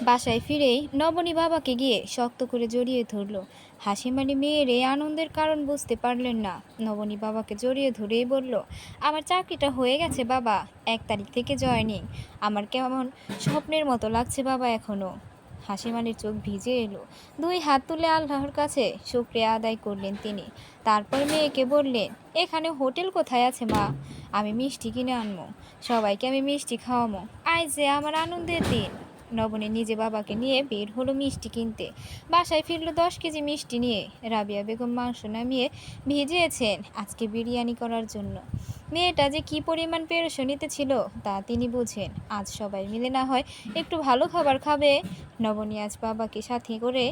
বাসায় ফিরেই নবনী বাবাকে গিয়ে শক্ত করে জড়িয়ে ধরল। হাসিমানি মেয়ের এই আনন্দের কারণ বুঝতে পারলেন না। নবনী বাবাকে জড়িয়ে ধরেই বলল, আমার চাকরিটা হয়ে গেছে বাবা, 1 তারিখ থেকে জয়েনিং। আমার কেমন স্বপ্নের মতো লাগছে বাবা এখনো। হাসিমানির চোখ ভিজে এলো। 2 হাত তুলে আল্লাহর কাছে শুকরিয়া আদায় করলেন তিনি। তারপর মেয়েকে বললেন, এখানে হোটেল কোথায় আছে মা? আমি মিষ্টি কিনে আনবো, সবাইকে আমি মিষ্টি খাওয়াবো। আজ যে আমার আনন্দের দিন। নবনী নিজে বাবাকে নিয়ে বের হলো মিষ্টি কিনতে। বাসায় ফিরল 10 কেজি মিষ্টি নিয়ে। রাবিয়া বেগম মাংস নামিয়ে ভিজিয়েছেন আজকে বিরিয়ানি করার জন্য। মেয়েটা যে কি পরিমাণ পেরেশানিতে ছিল তা তিনি বুঝেন। আজ সবাই মিলে না হয় একটু ভালো খাবার খাবে। নবনী আজ বাবাকে সাথে করে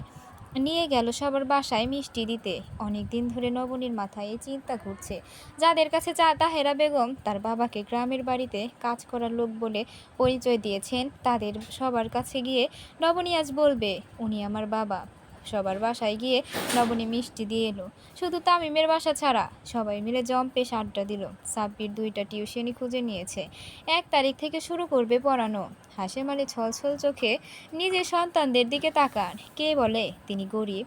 নিয়ে গেল সবার বাসায় মিষ্টি দিতে। অনেক দিন ধরে নবনীর মাথায় এই চিন্তা ঘুরছে। যাদের কাছে তাহেরা বেগম তার বাবাকে গ্রামের বাড়িতে কাজ করার লোক বলে পরিচয় দিয়েছেন, তাদের সবার কাছে গিয়ে নবনী আজ বলবে, উনি আমার বাবা। সবার বাসায় গিয়ে নবনী মিষ্টি দিয়ে এলো। শুধু তামিমের বাসা ছাড়া সবাই মিলে জম্পেশ আড্ডা দিল। সাব্বির 2টা টিউশনি খুঁজে নিয়েছে। 1 তারিখ থেকে শুরু করবে পড়ানো। হাসেম আলী ছলছল চোখে নিজের সন্তানদের দিকে তাকান। কে বলে তিনি গরিব?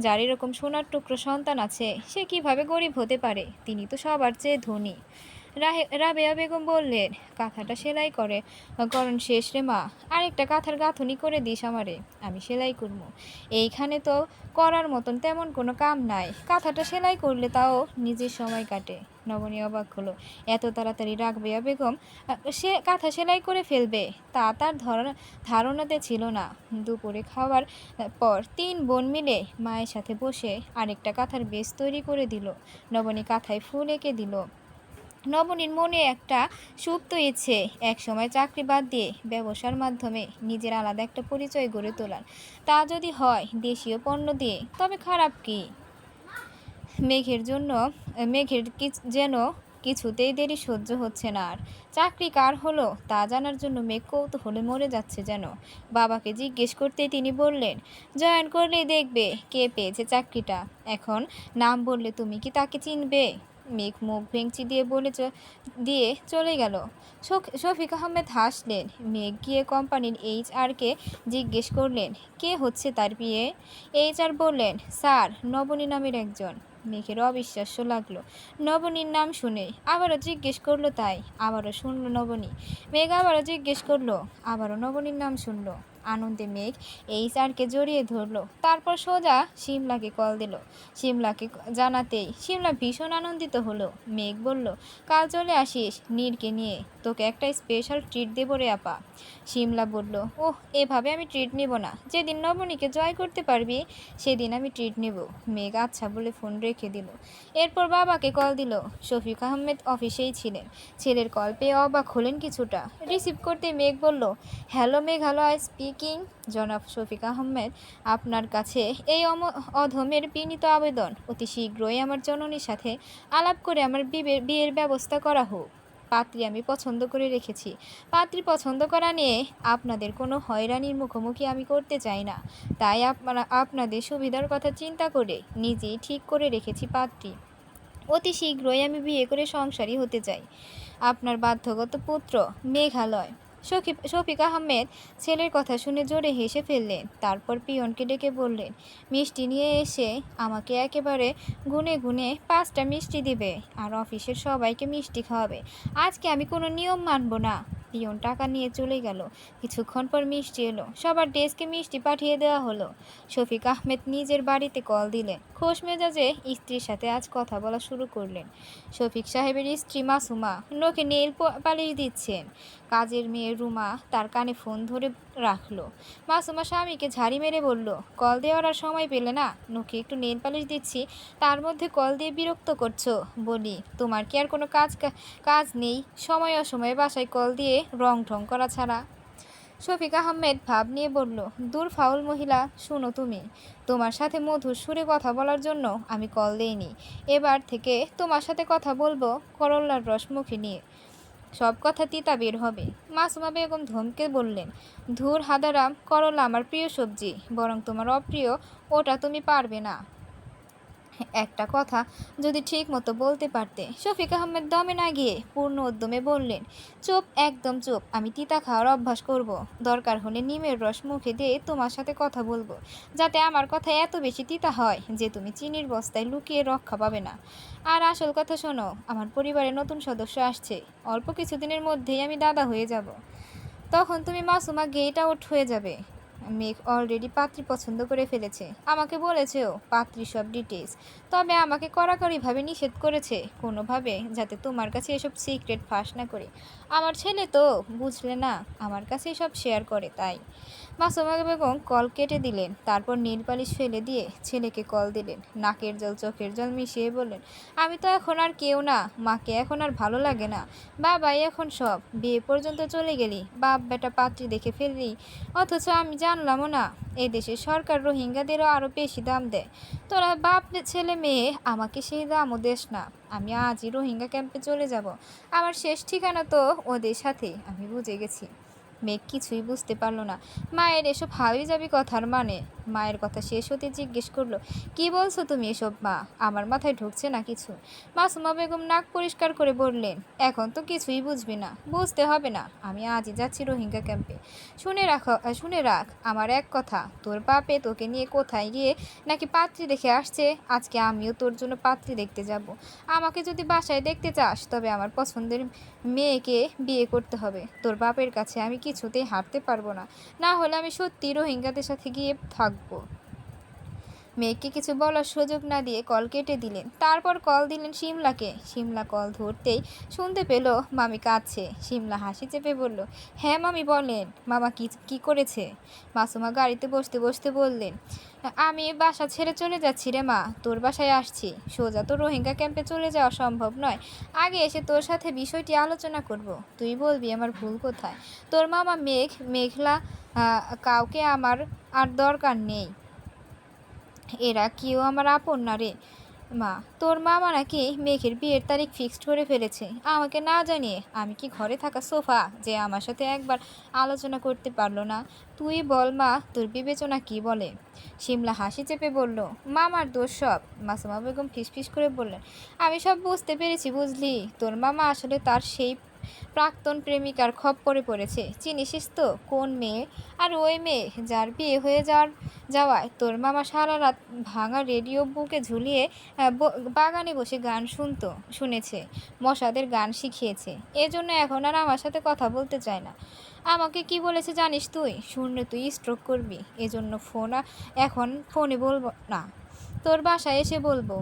যার এরকম সোনার টুকরো সন্তান আছে সে কিভাবে গরিব হতে পারে? তিনি তো সবার চেয়ে ধনী। রাবেয়া বেগম বললেন, কাঁথাটা সেলাই করণ শেষ রে মা, আরেকটা কাঁথার গাঁথনি করে দিস আমারে, আমি সেলাই করবো। এইখানে তো করার মতন তেমন কোনো কাম নাই, কাঁথাটা সেলাই করলে তাও নিজের সময় কাটে। নবনী অবাক হলো, এত তাড়াতাড়ি রাবেয়া বেগম সে কাঁথা সেলাই করে ফেলবে তা তার ধারণাতে ছিল না। দুপুরে খাওয়ার পর 3 বোন মিলে মায়ের সাথে বসে আরেকটা কাঁথার বেস তৈরি করে দিল। নবনী কাঁথায় ফুল এঁকে দিল। নবনীর মনে একটা সুপ্ত ইচ্ছে, একসময় চাকরি বাদ দিয়ে ব্যবসার মাধ্যমে নিজের আলাদা একটা পরিচয় গড়ে তোলার। তা যদি হয় দেশীয় পণ্য দিয়ে, তবে খারাপ কি? মেঘের যেন কিছুতেই দেরি সহ্য হচ্ছে না আর। চাকরি কার হলো তা জানার জন্য মেঘ কৌতূহলে মরে যাচ্ছে যেন। বাবাকে জিজ্ঞেস করতেই তিনি বললেন, জয়েন করলেই দেখবে কে পেয়েছে চাকরিটা। এখন নাম বললে তুমি কি তাকে চিনবে? মেঘ মুখ ভেঙচি দিয়ে চলে গেল। শফিক আহমেদ হাসলেন। মেঘ গিয়ে কোম্পানির HR-কে জিজ্ঞেস করলেন, কে হচ্ছে তার বিয়ে? HR বললেন, স্যার, নবনী নামের একজন। মেঘের অবিশ্বাস্য লাগলো নবনীর নাম শুনে। আবারও জিজ্ঞেস করলো, তাই? আবারও শুনল নবনী। মেঘ আবারও জিজ্ঞেস করলো, আবারও নবনীর নাম শুনল। আনন্দে মেঘ HR-কে জড়িয়ে ধরলো। তারপর সোজা শিমলাকে কল দিল। শিমলাকে জানাতেই শিমলা ভীষণ আনন্দিত হলো। মেঘ বলল, কাল চলে আসিস নীরকে নিয়ে, তোকে একটা স্পেশাল ট্রিট দেবো রে আপা। শিমলা বলল, ওহ, এভাবে আমি ট্রিট নেব না, যেদিন নবনীকে জয় করতে পারবি সেদিন আমি ট্রিট নেব। মেঘ আচ্ছা বলে ফোন রেখে দিল। এরপর বাবাকে কল দিল। শফিক আহমেদ অফিসেই ছিলেন। ছেলের কল পেয়ে অবাক হলেন কিছুটা। রিসিভ করতে মেঘ বলল, হ্যালো মেঘালয় স্পিকিং। জনাব শফিক আহমেদ, আপনার কাছে এই অধমের বিনীত আবেদন, অতি শীঘ্রই আমার জননীর সাথে আলাপ করে আমার বিয়ের ব্যবস্থা করা হোক। পাত্রী আমি পছন্দ করে রেখেছি। পাত্রী পছন্দ করা নিয়ে আপনাদের কোনো হয়রানির মুখোমুখি আমি করতে চাই না। তাই আপনাদের সুবিধার কথা চিন্তা করে নিজেই ঠিক করে রেখেছি পাত্রী। অতি শীঘ্রই আমি বিয়ে করে সংসারী হতে চাই। আপনার বাধ্যগত পুত্র, মেঘালয়। শফিক আহমেদ ছেলের কথা শুনে জোরে হেসে ফেললেন। তারপর পিয়নকে ডেকে বললেন, মিষ্টি নিয়ে এসে আমাকে একেবারে গুনে গুনে 5টা মিষ্টি দিবে আর অফিসের সবাইকে মিষ্টি খাওয়াবে। আজকে আমি কোনো নিয়ম মানব না। পিয়ন টাকা নিয়ে চলে গেল। কিছুক্ষণ পর মিষ্টি এলো। সবার ডেস্কে মিষ্টি পাঠিয়ে দেওয়া হলো। শফিক আহমেদ নিজের বাড়িতে কল দিলেন। খোশ মেজাজে স্ত্রীর সাথে আজ কথা বলা শুরু করলেন। শফিক সাহেবের স্ত্রী মাসুমা লোকে নেইল পালিশ দিচ্ছেন। কাজের মেয়ে রুমা তার কানে ফোন ধরে রাখলো। মাসুমা স্বামীকে ঝাড়ি মেরে বলল, কল দেওয়ার আর সময় পেলে না? নোকে একটু নেইল পালিশ দিচ্ছি, তার মধ্যে কল দিয়ে বিরক্ত করছো। বলি, তোমার কি আর কোনো কাজ নেই সময় অসময়ে বাসায় কল দিয়ে রং ঢং করা ছাড়া? শফিক আহমেদ ভাব নিয়ে বলল, দূর ফাউল মহিলা, শুনো তুমি, তোমার সাথে মধুর সুরে কথা বলার জন্য আমি কল দেইনি। এবার থেকে তোমার সাথে কথা বলবো করল্লার রস মুখে নিয়ে, সব কথা তিতা বের হবে। মাসুমা বেগম ধমকে বললেন, ধুর হাদারাম, করল্লা আমার প্রিয় সবজি, বরং তোমার অপ্রিয়, ওটা তুমি পারবে না। একটা কথা যদি ঠিক মতো বলতে পারতে। শফিক আহমেদ দমে না গিয়ে পূর্ণ উদ্যমে বললেন, চুপ, একদম চুপ। আমি তিতা খাওয়ার অভ্যাস করব। দরকার হলে নিমের রস মুখে দিয়ে তোমার সাথে কথা বলবো, যাতে আমার কথা এত বেশি তিতা হয় যে তুমি চিনির বস্তায় লুকিয়ে রক্ষা পাবে না। আর আসল কথা শোনো, আমার পরিবারে নতুন সদস্য আসছে। অল্প কিছুদিনের মধ্যেই আমি দাদা হয়ে যাব। তখন তুমি মাসুমা গেট আউট হয়ে যাবে। মেঘ অলরেডি পাত্রী পছন্দ করে ফেলেছে, আমাকে বলেছেও পাত্রী সব ডিটেলস। তবে আমাকে কড়াকড়িভাবে নিষেধ করেছে কোনোভাবে যাতে তোমার কাছে এসব সিক্রেট ফাঁস না করে। আমার ছেলে তো, বুঝলে না, আমার কাছেই সব শেয়ার করে। তাই মাসুমা বেগম কল কেটে দিলেন, তারপর নীল পালিশ ফেলে দিয়ে ছেলেকে কল দিলেন। নাকের জল চোখের জল মিশিয়ে বললেন, আমি তো এখন আর কেউ না, মাকে এখন আর ভালো লাগে না। বাবাই এখন সব। বিয়ে পর্যন্ত চলে গেলি, বাপ বেটা পাত্রী দেখে ফেললি, অথচ আমি জানলামও না। এদেশের সরকার রোহিঙ্গাদেরও আরও বেশি দাম দেয়। তোরা বাপ ছেলে মেয়ে আমাকে সেই দামও দেস না। আমি আজই রোহিঙ্গা ক্যাম্পে চলে যাব। আমার শেষ ঠিকানা তো ওদের সাথে, আমি বুঝে গেছি। মেঘ কিছুই বুঝতে পারল না মায়ের এসব হাবি যাবি কথার মানে। মায়ের কথা শেষ হতে জিজ্ঞেস করলো, কি বলছো তুমি এসব মা? আমার মাথায় ঢুকছে না কিছু। মাসুমা বেগম নাক পরিষ্কার করে বললেন, এখন তো কিছুই বুঝবি না, বুঝতে হবে না। আমি আজই যাচ্ছি রোহিঙ্গা ক্যাম্পে। শুনে রাখ আমার এক কথা, তোর বাপে তোকে নিয়ে কোথায় গিয়ে নাকি পাত্রী দেখে আসছে। আজকে আমিও তোর জন্য পাত্রী দেখতে যাব। আমাকে যদি বাসায় দেখতে চাস তবে আমার পছন্দের মেয়েকে বিয়ে করতে হবে। তোর বাপের কাছে আমি কিছুতেই হারতে পারবো না, না হলে আমি সত্যি রোহিঙ্গাদের সাথে গিয়ে থাকবো। মেয়েকে কিছু বলার সুযোগ না দিয়ে কল কেটে দিলেন। তারপর কল দিলেন শিমলাকে। শিমলা কল ধরতেই শুনতে পেল মামি কাঁদছে। শিমলা হাসি চেপে বলল, হ্যাঁ মামি বলেন। মামা কি কি করেছে? মাসুমা গাড়িতে বসতে বসতে বললেন, আমি বাসা ছেড়ে চলে যাচ্ছি রে মা, তোর বাসায় আসছি। সোজা তো রোহিঙ্গা ক্যাম্পে চলে যাওয়া সম্ভব নয়। আগে এসে তোর সাথে বিষয়টি আলোচনা করব। তুই বলবি আমার ভুল কোথায়। তোর মামা মেঘলা কাউকে আমার আর দরকার নেই। এরা কেউ আমার আপন না রে মা। তোর মামা নাকি মেঘের বিয়ের তারিখ ফিক্সড করে ফেলেছে, আমাকে না জানিয়ে। আমি কি ঘরে থাকা সোফা যে আমার সাথে একবার আলোচনা করতে পারলো না? তুই বল মা, তোর বিবেচনা কি বলে? শিমলা হাসি চেপে বলল, মামার দোষ সব। মাসুমা বেগম ফিসফিস করে বললেন, আমি সব বুঝতে পেরেছি বুঝলি। তোর মামা আসলে তার সেই প্রাক্তন প্রেমিকার খপ্পরে পড়েছে। চিনিস তো কোন মেয়ে? আর ওই মেয়ে যার বিয়ে হয়ে যাওয়ায় তোর মামা সারা রাত ভাঙা রেডিও বুকে ঝুলিয়ে বাগানে বসে গান শুনেছে, মশাদের গান শিখিয়েছে। এজন্য এখন আর আমার সাথে কথা বলতে চায় না। আমাকে কি বলেছে জানিস তুই? শুনলে তুই স্ট্রোক করবি। এজন্য এখন ফোনে বলবো না, তোর বাসায় এসে বলবো।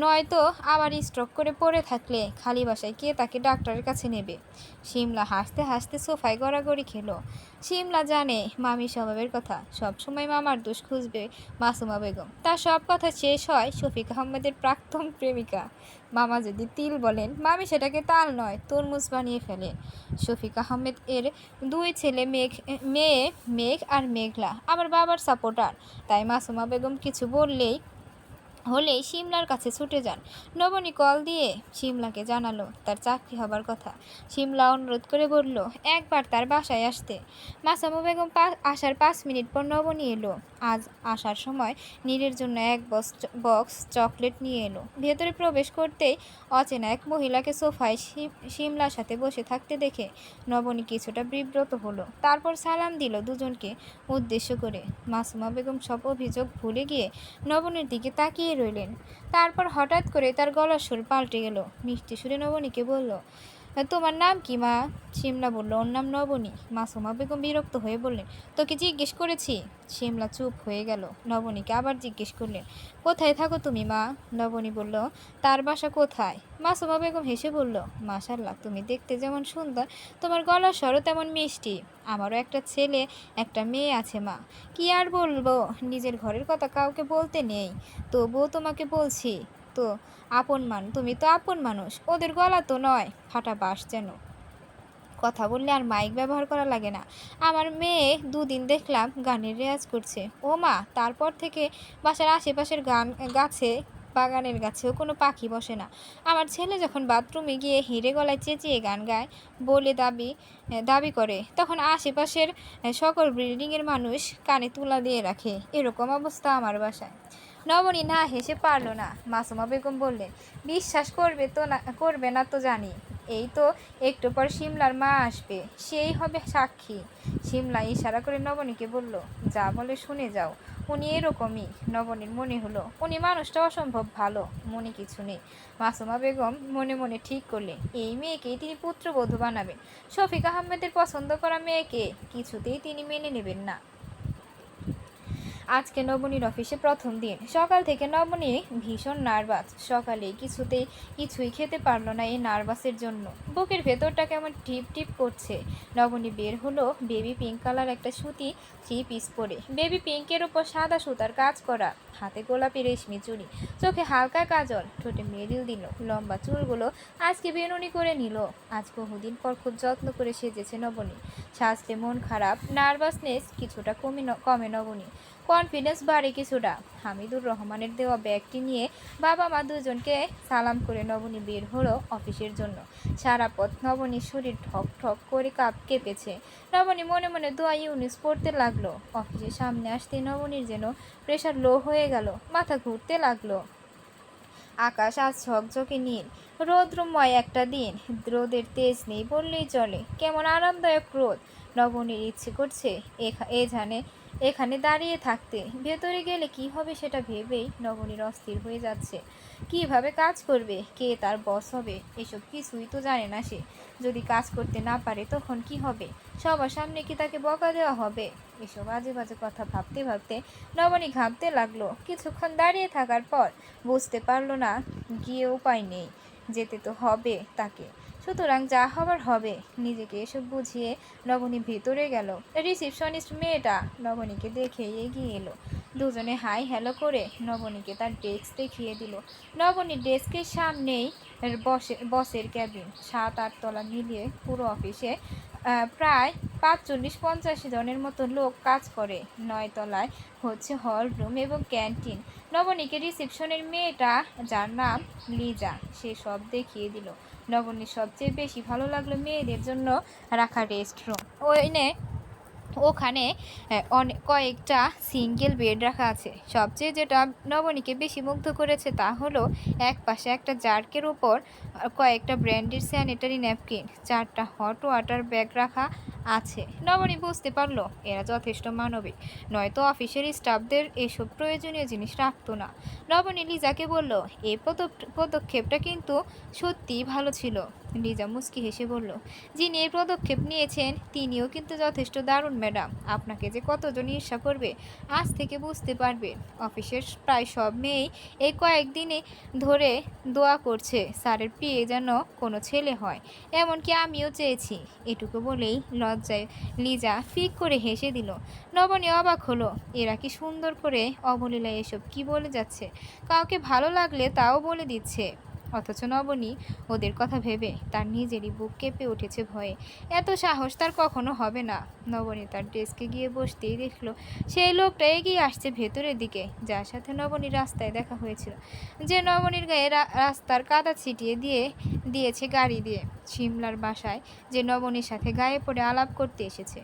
নয়তো আবার স্ট্রোক করে পড়ে থাকলে খালি বাসায় কে তাকে ডাক্তারের কাছে নেবে? শিমলা হাসতে হাসতে সোফায় গড়াগড়ি খেলো। শিমলা জানে মামি স্বভাবের কথা, সবসময় মামার দোষ খুঁজবে মাসুমা বেগম। তার সব কথা শেষ হয় শফিক আহমেদের প্রাক্তন প্রেমিকা। মামা যদি তিল বলেন, মামি সেটাকে তাল নয় তরমুজ বানিয়ে ফেলে। শফিক আহমেদ এর দুই ছেলে মেঘ আর মেঘলা আমার বাবার সাপোর্টার। তাই মাসুমা বেগম কিছু হলেই শিমলার কাছে ছুটে যান। নবনী কল দিয়ে শিমলাকে জানালো তার চাকরি হবার কথা। শিমলা অনুরোধ করে বলল একবার তার বাসায় আসতে। মাসুমা বেগম আসার 5 মিনিট পর নবনী এলো। আজ আসার সময় নীরের জন্য এক বক্স চকলেট নিয়ে এলো। ভেতরে প্রবেশ করতেই অচেনা এক মহিলাকে সোফায় শিমলার সাথে বসে থাকতে দেখে নবনী কিছুটা বিব্রত হলো। তারপর সালাম দিল দুজনকে উদ্দেশ্য করে। মাসুমা বেগম সব অভিযোগ ভুলে গিয়ে নবনীর দিকে তাকিয়ে রইলেন। তারপর হঠাৎ করে তার গলার সুর পাল্টে গেল। মিষ্টি সুরে নবনীকে বলল, তোমার নাম কি মা? শিমলা বলল, ওর নাম নবনী। মাসুমা বেগম বিরক্ত হয়ে বললেন, তোকে জিজ্ঞেস করেছি। শিমলা চুপ হয়ে গেল। নবনীকে আবার জিজ্ঞেস করলেন, কোথায় থাকো তুমি মা? নবনী বলল, তার বাসা কোথায়? মাসুমা বেগম হেসে বলল, মাশাআল্লাহ, তুমি দেখতে যেমন সুন্দর তোমার গলার স্বরও তেমন মিষ্টি। আমারও একটা ছেলে একটা মেয়ে আছে মা। কি আর বলবো, নিজের ঘরের কথা কাউকে বলতে নেই, তবুও তোমাকে বলছি। তো তুমি তো আপন মানুষ, ওদের গলা তো নয় ফাটা বাঁশ যেন। কথা বললে আর মাইক ব্যবহার করা লাগে না। আমার মেয়ে 2 দিন দেখলাম গানের রেয়াজ করছে। ও মা, তারপর থেকে বাসার আশেপাশের বাগানের গাছেও কোনো পাখি বসে না। আমার ছেলে যখন বাথরুমে গিয়ে হিরে গলায় চেঁচিয়ে গান গায় বলে দাবি করে, তখন আশেপাশের সকল বিল্ডিংয়ের মানুষ কানে তুলা দিয়ে রাখে। এরকম অবস্থা আমার বাসায়। নবনী না হেসে পারল না। মাসুমা বেগম বললেন, বিশ্বাস করবে না তো জানি। এই তো একটু পর শিমলার মা আসবে, সেই হবে সাক্ষী। শিমলা ইশারা করে নবনীকে বলল, যা বলে শুনে যাও, উনি এরকমই। নবনীর মনে হলো উনি মানুষটা অসম্ভব ভালো, মনে কিছু নেই। মাসুমা বেগম মনে মনে ঠিক করলে এই মেয়েকেই তিনি পুত্রবধূ বানাবেন। শফিক আহমেদের পছন্দ করা মেয়েকে কিছুতেই তিনি মেনে নেবেন না। আজকে নবনীর অফিসে প্রথম দিন। সকাল থেকে নবনী ভীষণ নার্ভাস। সকালে কিছুই খেতে পারল না এই নার্ভাসের জন্য। বুকের ভেতরটা কেমন টিপ টিপ করছে। নবনী বের হলো বেবি পিঙ্ক কালার একটা সুতি 3 পিস পরে। বেবি পিঙ্কের ওপর সাদা সুতার কাজ করা, হাতে গোলাপি রেশমি চুড়ি, চোখে হালকা কাজল, ঠোঁটে মেরিল দিল। লম্বা চুলগুলো আজকে বেনুনি করে নিল। আজ বহুদিন পর খুব যত্ন করে সেজেছে নবনী। সাজতে মন খারাপ, নার্ভাসনেস কিছুটা কমে নবনী। কনফিডেন্স বাড়ে কিছুটা। হামিদুর রহমানের দেওয়া ব্যাগটি নিয়ে বাবা মা দুজনকে সালাম করে নবনী বের হলো অফিসের জন্য। সারা পথ নবনীর শরীর ঠক ঠক করে কেঁপেছে। নবনী মনে মনে দোয়া ইউনিস পড়তে লাগলো। অফিসের সামনে আসতে নবনীর যেন প্রেশার লো হয়ে গেল, মাথা ঘুরতে লাগলো। আকাশ আজ ঝকঝকে নীল, রৌদ্রময় একটা দিন। রোদের তেজ নেই বললেই চলে, কেমন আরামদায়ক রোদ। নবনীর ইচ্ছে করছে এখানে দাঁড়িয়ে থাকতে। ভেতরে গেলে কি হবে সেটা ভেবেই নবনীর অস্থির হয়ে যাচ্ছে। কিভাবে কাজ করবে, কে তার বস হবে, এসব কিছুই তো জানে না সে। যদি কাজ করতে না পারে তখন কি হবে? সবার সামনে কি তাকে বকা দেওয়া হবে? এসব আজে বাজে কথা ভাবতে ভাবতে নবনী ঘামতে লাগলো। কিছুক্ষণ দাঁড়িয়ে থাকার পর বুঝতে পারল না, গিয়ে উপায় নেই, যেতে তো হবে তাকে। সুতরাং যা হবার হবে। নিজেকে এসব বুঝিয়ে নবনী ভেতরে গেল। রিসিপশনিস্ট মেয়েটা নবনীকে দেখে এগিয়ে এলো। দুজনে হাই হ্যালো করে নবনীকে তার ডেস্ক দেখিয়ে দিল। নবনীর ডেস্কের সামনেই বসের ক্যাবিন। 7-8 তলা মিলিয়ে পুরো অফিসে প্রায় 45-50 জনের মতো লোক কাজ করে। 9 তলায় হচ্ছে হল রুম এবং ক্যান্টিন। নবনীকে রিসেপশনের মেয়েটা, যার নাম লিজা, সে সব দেখিয়ে দিল। নবনীর সবচেয়ে বেশি ভালো লাগলো মেয়েদের জন্য রাখা রেস্ট রুম। ওখানে অনেক কয়েকটা সিঙ্গেল বেড রাখা আছে। সবচেয়ে যেটা নবনীকে বেশি মুগ্ধ করেছে তা হলো এক পাশে একটা জার্কের উপর কয়েকটা ব্র্যান্ডের স্যানিটারি ন্যাপকিন, 4টা হট ওয়াটার ব্যাগ রাখা আছে। নবনী বুঝতে পারলো এরা যথেষ্ট মানবিক, নয়তো অফিসের স্টাফদের এসব প্রয়োজনীয় জিনিস রাখতো না। নবনী লিজাকে বলল, এই পদক্ষেপটা কিন্তু সত্যিই ভালো ছিল। লিজা মুচকি হেসে বলল, যিনি এই পদক্ষেপ নিয়েছেন তিনিও কিন্তু যথেষ্ট দারুণ ম্যাডাম। আপনাকে যে কতজন ঈর্ষা করবে আজ থেকে বুঝতে পারবেন। অফিসের প্রায় সব মেয়েই এই কয়েকদিনে ধরে দোয়া করছে স্যারের বিয়ে যেন কোনো ছেলে হয়, এমনকি আমিও চেয়েছি। এটুকু বলেই লজ্জায় লিজা ফিক করে হেসে দিল। নবনী অবাক হলো, এরা কি সুন্দর করে অবলীলায় এসব কি বলে যাচ্ছে। কাউকে ভালো লাগলে তাও বলে দিচ্ছে। অথচ নবনী ওদের কথা ভেবে তার নিজেরই বুক কেঁপে উঠেছে ভয়ে। এত সাহস তার কখনো হবে না। নবনী তার ডেস্কে গিয়ে বসতেই দেখলো সেই লোকটা এগিয়ে আসছে ভেতরের দিকে, যার সাথে নবনীর রাস্তায় দেখা হয়েছিল, যে নবনীর গায়ে রাস্তার কাদা ছিটিয়ে দিয়েছে গাড়ি দিয়ে। শিমলার বাসায় যে নবনীর সাথে গায়ে পড়ে আলাপ করতে এসেছে।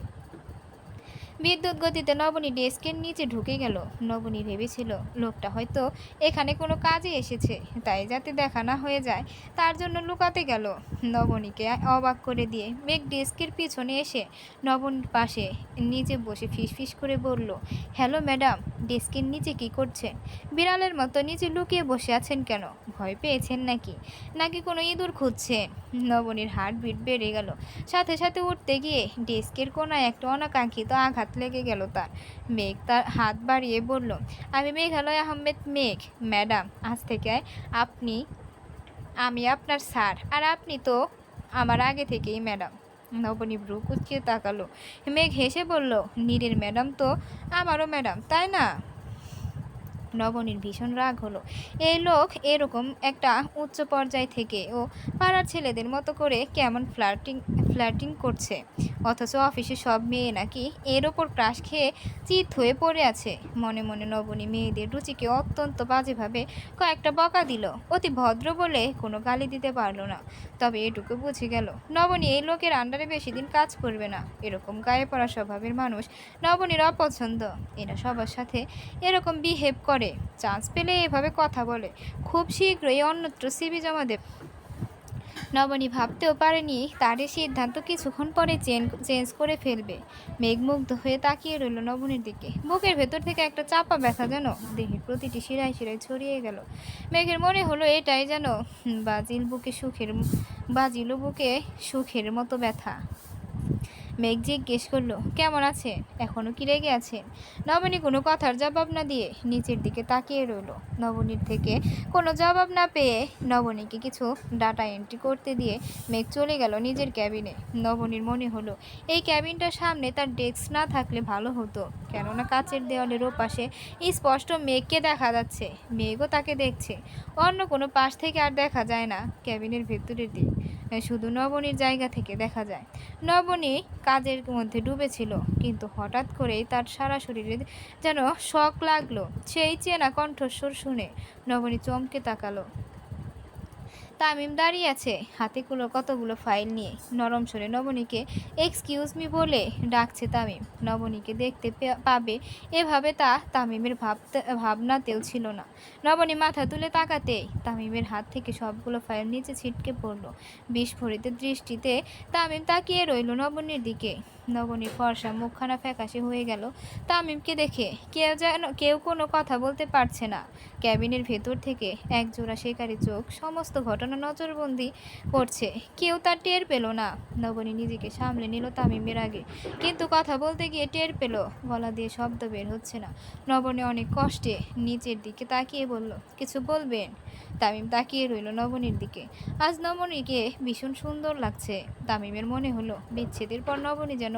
বিদ্যুৎ গতিতে নবনী ডেস্কের নিচে ঢুকে গেল। নবনী ভেবেছিল লোকটা হয়তো এখানে কোনো কাজে এসেছে, তাই যাতে দেখা না হয়ে যায় তার জন্য লুকাতে গেল। নবনীকে অবাক করে দিয়ে মেঘ ডেস্কের পিছনে এসে নবনীর পাশে নিচে বসে ফিসফিস করে বলল, হ্যালো ম্যাডাম, ডেস্কের নিচে কি করছেন? বিড়ালের মতো নিচে লুকিয়ে বসে আছেন কেন? ভয় পেয়েছেন নাকি কোনো ইঁদুর খুঁজছেন? নবনীর হার্টবিট বেড়ে গেল। সাথে সাথে উঠতে গিয়ে ডেস্কের কোনায় একটা অনাকাঙ্ক্ষিত আঘাত লেগে গেল তার। মেঘ তার হাত বাড়িয়ে বলল, আমি মেঘালয় আহমেদ মেঘ ম্যাডাম। আজ থেকে আমি আপনার স্যার, আর আপনি তো আমার আগে থেকেই ম্যাডাম। নবনী ভ্রু কুঁচকে তাকালো। মেঘ হেসে বলল, নীরের ম্যাডাম তো আমারও ম্যাডাম, তাই না? নবনীর ভীষণ রাগ হলো। এই লোক এরকম একটা উচ্চ পর্যায় থেকে ও পাড়ার ছেলেদের মতো করে কেমন ফ্লার্টিং করছে, অথচ অফিসে সব মেয়ে নাকি এর ওপর ক্রাশ খেয়ে চিত হয়ে পড়ে আছে। মনে মনে নবনী মেয়েদের রুচিকে অত্যন্ত বাজেভাবে কয়েকটা বকা দিল। অতি ভদ্র বলে কোনো গালি দিতে পারলো না, তবে এটুকু বুঝে গেল নবনী এই লোকের আন্ডারে বেশি দিন কাজ করবে না। এরকম গায়ে পড়া স্বভাবের মানুষ নবনীর অপছন্দ। এরা সবার সাথে এরকম বিহেভ করে করে, চান্স পেলে এভাবে কথা বলে, খুব শীঘ্রই অন্যত্র সিভি জমা দেবে। নবনী ভাবতেও পারেনি তার এই সিদ্ধান্ত কিছুক্ষণ পরে চেঞ্জ করে ফেলবে। মেঘ মুগ্ধ হয়ে তাকিয়ে রইল নবনীর দিকে। বুকের ভেতর থেকে একটা চাপা ব্যথা যেন দেহের প্রতিটি শিরায় শিরায় ছড়িয়ে গেল। মেঘের মনে হলো এটাই যেন বাজিল বুকে সুখের মতো ব্যথা। মেঘ জিজ্ঞেস করলো, কেমন আছেন? এখনো কি রেগে আছেন? নবনী কোনো কথার জবাব না দিয়ে নিচের দিকে তাকিয়ে রইল। নবনীর থেকে কোনো জবাব না পেয়ে নবনীকে কিছু ডাটা এন্ট্রি করতে দিয়ে মেঘ চলে গেল নিজের ক্যাবিনে। নবনীর মনে হলো এই ক্যাবিনটার সামনে তার ডেস্ক না থাকলে ভালো হতো, কেননা কাচের দেওয়ালের ওপাশে স্পষ্ট মেঘকে দেখা যাচ্ছে, মেঘও তাকে দেখছে। অন্য কোনো পাশ থেকে আর দেখা যায় না ক্যাবিনের ভেতরের দিক, শুধু নবনীর জায়গা থেকে দেখা যায়। নবনী কাজের মধ্যে ডুবেছিল, কিন্তু হঠাৎ করেই তার সারা শরীরে যেন শক লাগলো। সেই চেনা কণ্ঠস্বর শুনে নবনী চমকে তাকালো। তামিম দাঁড়িয়ে আছে, হাতে কতগুলো ফাইল নিয়ে। নরম স্বরে নবনীকে এক্সকিউজ মি বলে ডাকছে তামিম। নবনীকে দেখতে পাবে এভাবে তামিমের ভাবনাতেও ছিল না। নবনী মাথা তুলে তাকাতেই তামিমের হাত থেকে সবগুলো ফাইল নিচে ছিটকে পড়ল। বিস্ফোরিত দৃষ্টিতে তামিম তাকিয়ে রইল নবনীর দিকে। নবনীর ফর্সা মুখখানা ফ্যাকাশে হয়ে গেল তামিমকে দেখে। কেউ কোনো কথা বলতে পারছে না। ক্যাবিনের ভেতর থেকে একজোড়া শিকারী চোখ সমস্ত ঘটনা নজরবন্দি করছে। কেউ তার টের পেল না। নবনী নিজেকে সামলে নিল তামিমের আগে, কিন্তু কথা বলতে গিয়ে টের পেল গলা দিয়ে শব্দ বের হচ্ছে না। নবনী অনেক কষ্টে নিচের দিকে তাকিয়ে বলল, কিছু বলবেন? তামিম তাকিয়ে রইল নবনীর দিকে। আজ নবনীকে ভীষণ সুন্দর লাগছে। তামিমের মনে হলো বিচ্ছেদের পর নবনী যেন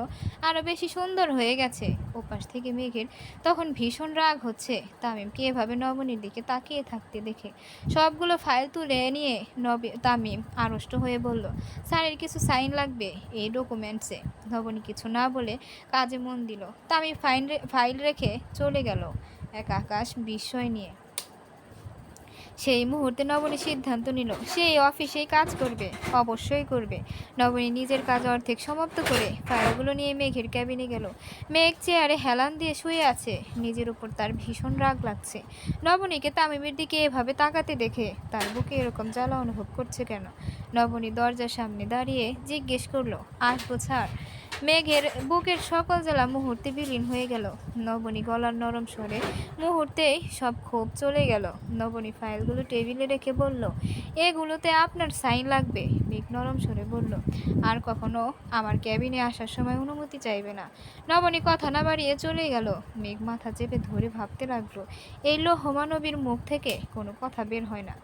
আরো বেশি সুন্দর হয়ে গেছে। ওপাশ থেকে মেঘের তখন ভীষণ রাগ হচ্ছে তামিমকে এভাবে নবনীর দিকে তাকিয়ে থাকতে দেখে। সবগুলো ফাইল তুলে নিয়ে তামিম আড়ষ্ট হয়ে বলল, স্যারের কিছু সাইন লাগবে এই ডকুমেন্টসে। নবনী কিছু না বলে কাজে মন দিল। তামিম ফাইল রেখে চলে গেল এক আকাশ বিস্ময় নিয়ে। সেই মুহূর্তে নবনী সিদ্ধান্ত নিল সেই অফিসেই কাজ করবে, অবশ্যই করবে। নবনী নিজের কাজ অর্ধেক সমাপ্ত করে ফাইলগুলো নিয়ে মেঘের ক্যাবিনে গেল। মেঘ চেয়ারে হেলান দিয়ে শুয়ে আছে, নিজের উপর তার ভীষণ রাগ লাগছে। নবনীকে তামিমের দিকে এভাবে তাকাতে দেখে তার বুকে এরকম জ্বালা অনুভব করছে কেন। নবনী দরজার সামনে দাঁড়িয়ে জিজ্ঞেস করলো, আসবো স্যার? মেঘের বুকের সকল জ্বালা মুহূর্তে বিলীন হয়ে গেল। নবনী গলার নরম স্বরে মুহূর্তেই সব ক্ষোভ চলে গেল। নবনী ফাইলগুলো টেবিলে রেখে বলল, এগুলোতে আপনার সাইন লাগবে। মেঘ নরম স্বরে বলল, আর কখনো আমার ক্যাবিনে আসার সময় অনুমতি চাইবে না। নবনী কথা না বাড়িয়ে চলে গেল। মেঘ মাথা চেপে ধরে ভাবতে লাগলো, এই লোহমানবীর মুখ থেকে কোনো কথা বের হয় না।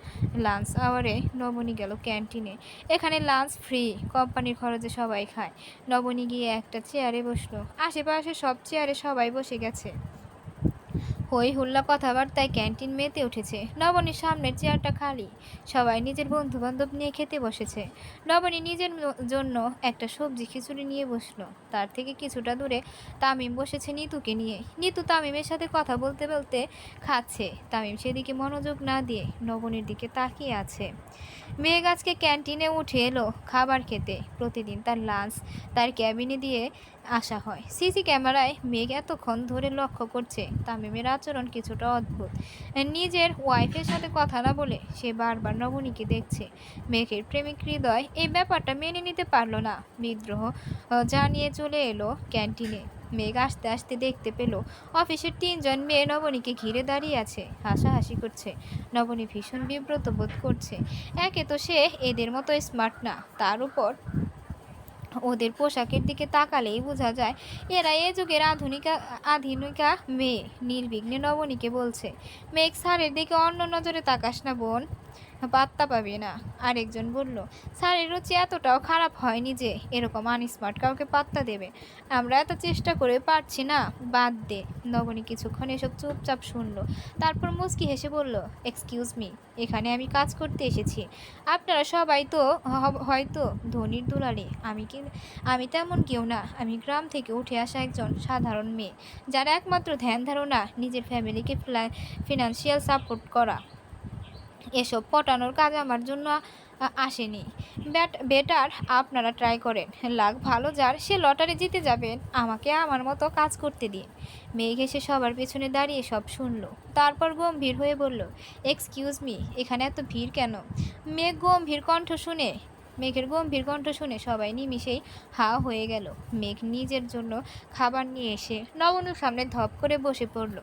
লাঞ্চ আওয়ারে নবনী গেল ক্যান্টিনে। এখানে লাঞ্চ ফ্রি, কোম্পানির খরচে সবাই খায়। নবনী গিয়ে একটা চেয়ারে বসলো। আশেপাশে সব চেয়ারে সবাই বসে গেছে। হই হুল্লা কথাবার্তায় ক্যান্টিন মেতে উঠেছে। নবনীর সামনের চেয়ারটা খালি, সবাই নিজের বন্ধু বান্ধব নিয়ে খেতে বসেছে। নবনী নিজের জন্য একটা সবজি খিচুড়ি নিয়ে বসলো। তার থেকে কিছুটা দূরে তামিম বসেছে নিতুকে নিয়ে। নিতু তামিমের সাথে কথা বলতে বলতে খাচ্ছে। তামিম সেদিকে মনোযোগ না দিয়ে নবনীর দিকে তাকিয়ে আছে। মেঘ আজকে ক্যান্টিনে উঠে এলো খাবার খেতে। প্রতিদিন তার লাঞ্চ তার ক্যাবিনে দিয়ে আসা হয়। সিসি ক্যামেরায় মেঘ এতক্ষণ ধরে লক্ষ্য করছে তামিমের আচরণ কিছুটা অদ্ভুত। নিজের ওয়াইফের সাথে কথা না বলে সে বারবার নবনীকে দেখছে। মেঘের প্রেমিক হৃদয় এই ব্যাপারটা মেনে নিতে পারল না। বিদ্রোহ জানিয়ে চলে এলো ক্যান্টিনে। মেঘ আস্তে আস্তে দেখতে পেল অফিসের 3 জন মেয়ে নবনীকে ঘিরে দাঁড়িয়ে আছে, হাসাহাসি করছে। নবনী ভীষণ বিব্রত বোধ করছে। একে তো সে এদের মতো স্মার্ট না, তার উপর ওদের পোশাকের দিকে তাকালেই বোঝা যায় এরা এ যুগের আধুনিকা মেয়ে। নির্বিঘ্নে নবনীকে বলছে, মেঘ স্যারের দিকে অন্য নজরে তাকাস না বোন, পাত্তা পাবি না। আরেকজন বলল, স্যারের রুচি এতটাও খারাপ হয়নি যে এরকম আনস্মার্ট কাউকে পাত্তা দেবে। আমরা এত চেষ্টা করে পারছি না, বাদ দে। নবনী কিছুক্ষণ এসব চুপচাপ শুনলো, তারপর মুচকি হেসে বলল, এক্সকিউজ মি, এখানে আমি কাজ করতে এসেছি। আপনারা সবাই তো হয়তো ধনির দুলালি, আমি তেমন কেউ না। আমি গ্রাম থেকে উঠে আসা একজন সাধারণ মেয়ে, যার একমাত্র ধ্যান ধারণা নিজের ফ্যামিলিকে ফিনান্সিয়াল সাপোর্ট করা। এসব পটানোর কাজ আমার জন্য আসেনি। বেটার আপনারা ট্রাই করেন। লাক ভালো যার সে লটারি জিতে যাবেন। আমাকে আমার মতো কাজ করতে দিন। মেঘ এসে সবার পেছনে দাঁড়িয়ে সব শুনল। তারপর গম্ভীর হয়ে বলল, এক্সকিউজ মি, এখানে এত ভিড় কেন? মেঘ গম্ভীর কণ্ঠ শুনে মেঘের গম্ভীর কণ্ঠ শুনে সবাই নিমিষেই হা হয়ে গেল। মেঘ নিজের জন্য খাবার নিয়ে এসে নবনীর সামনে ধপ করে বসে পড়ল।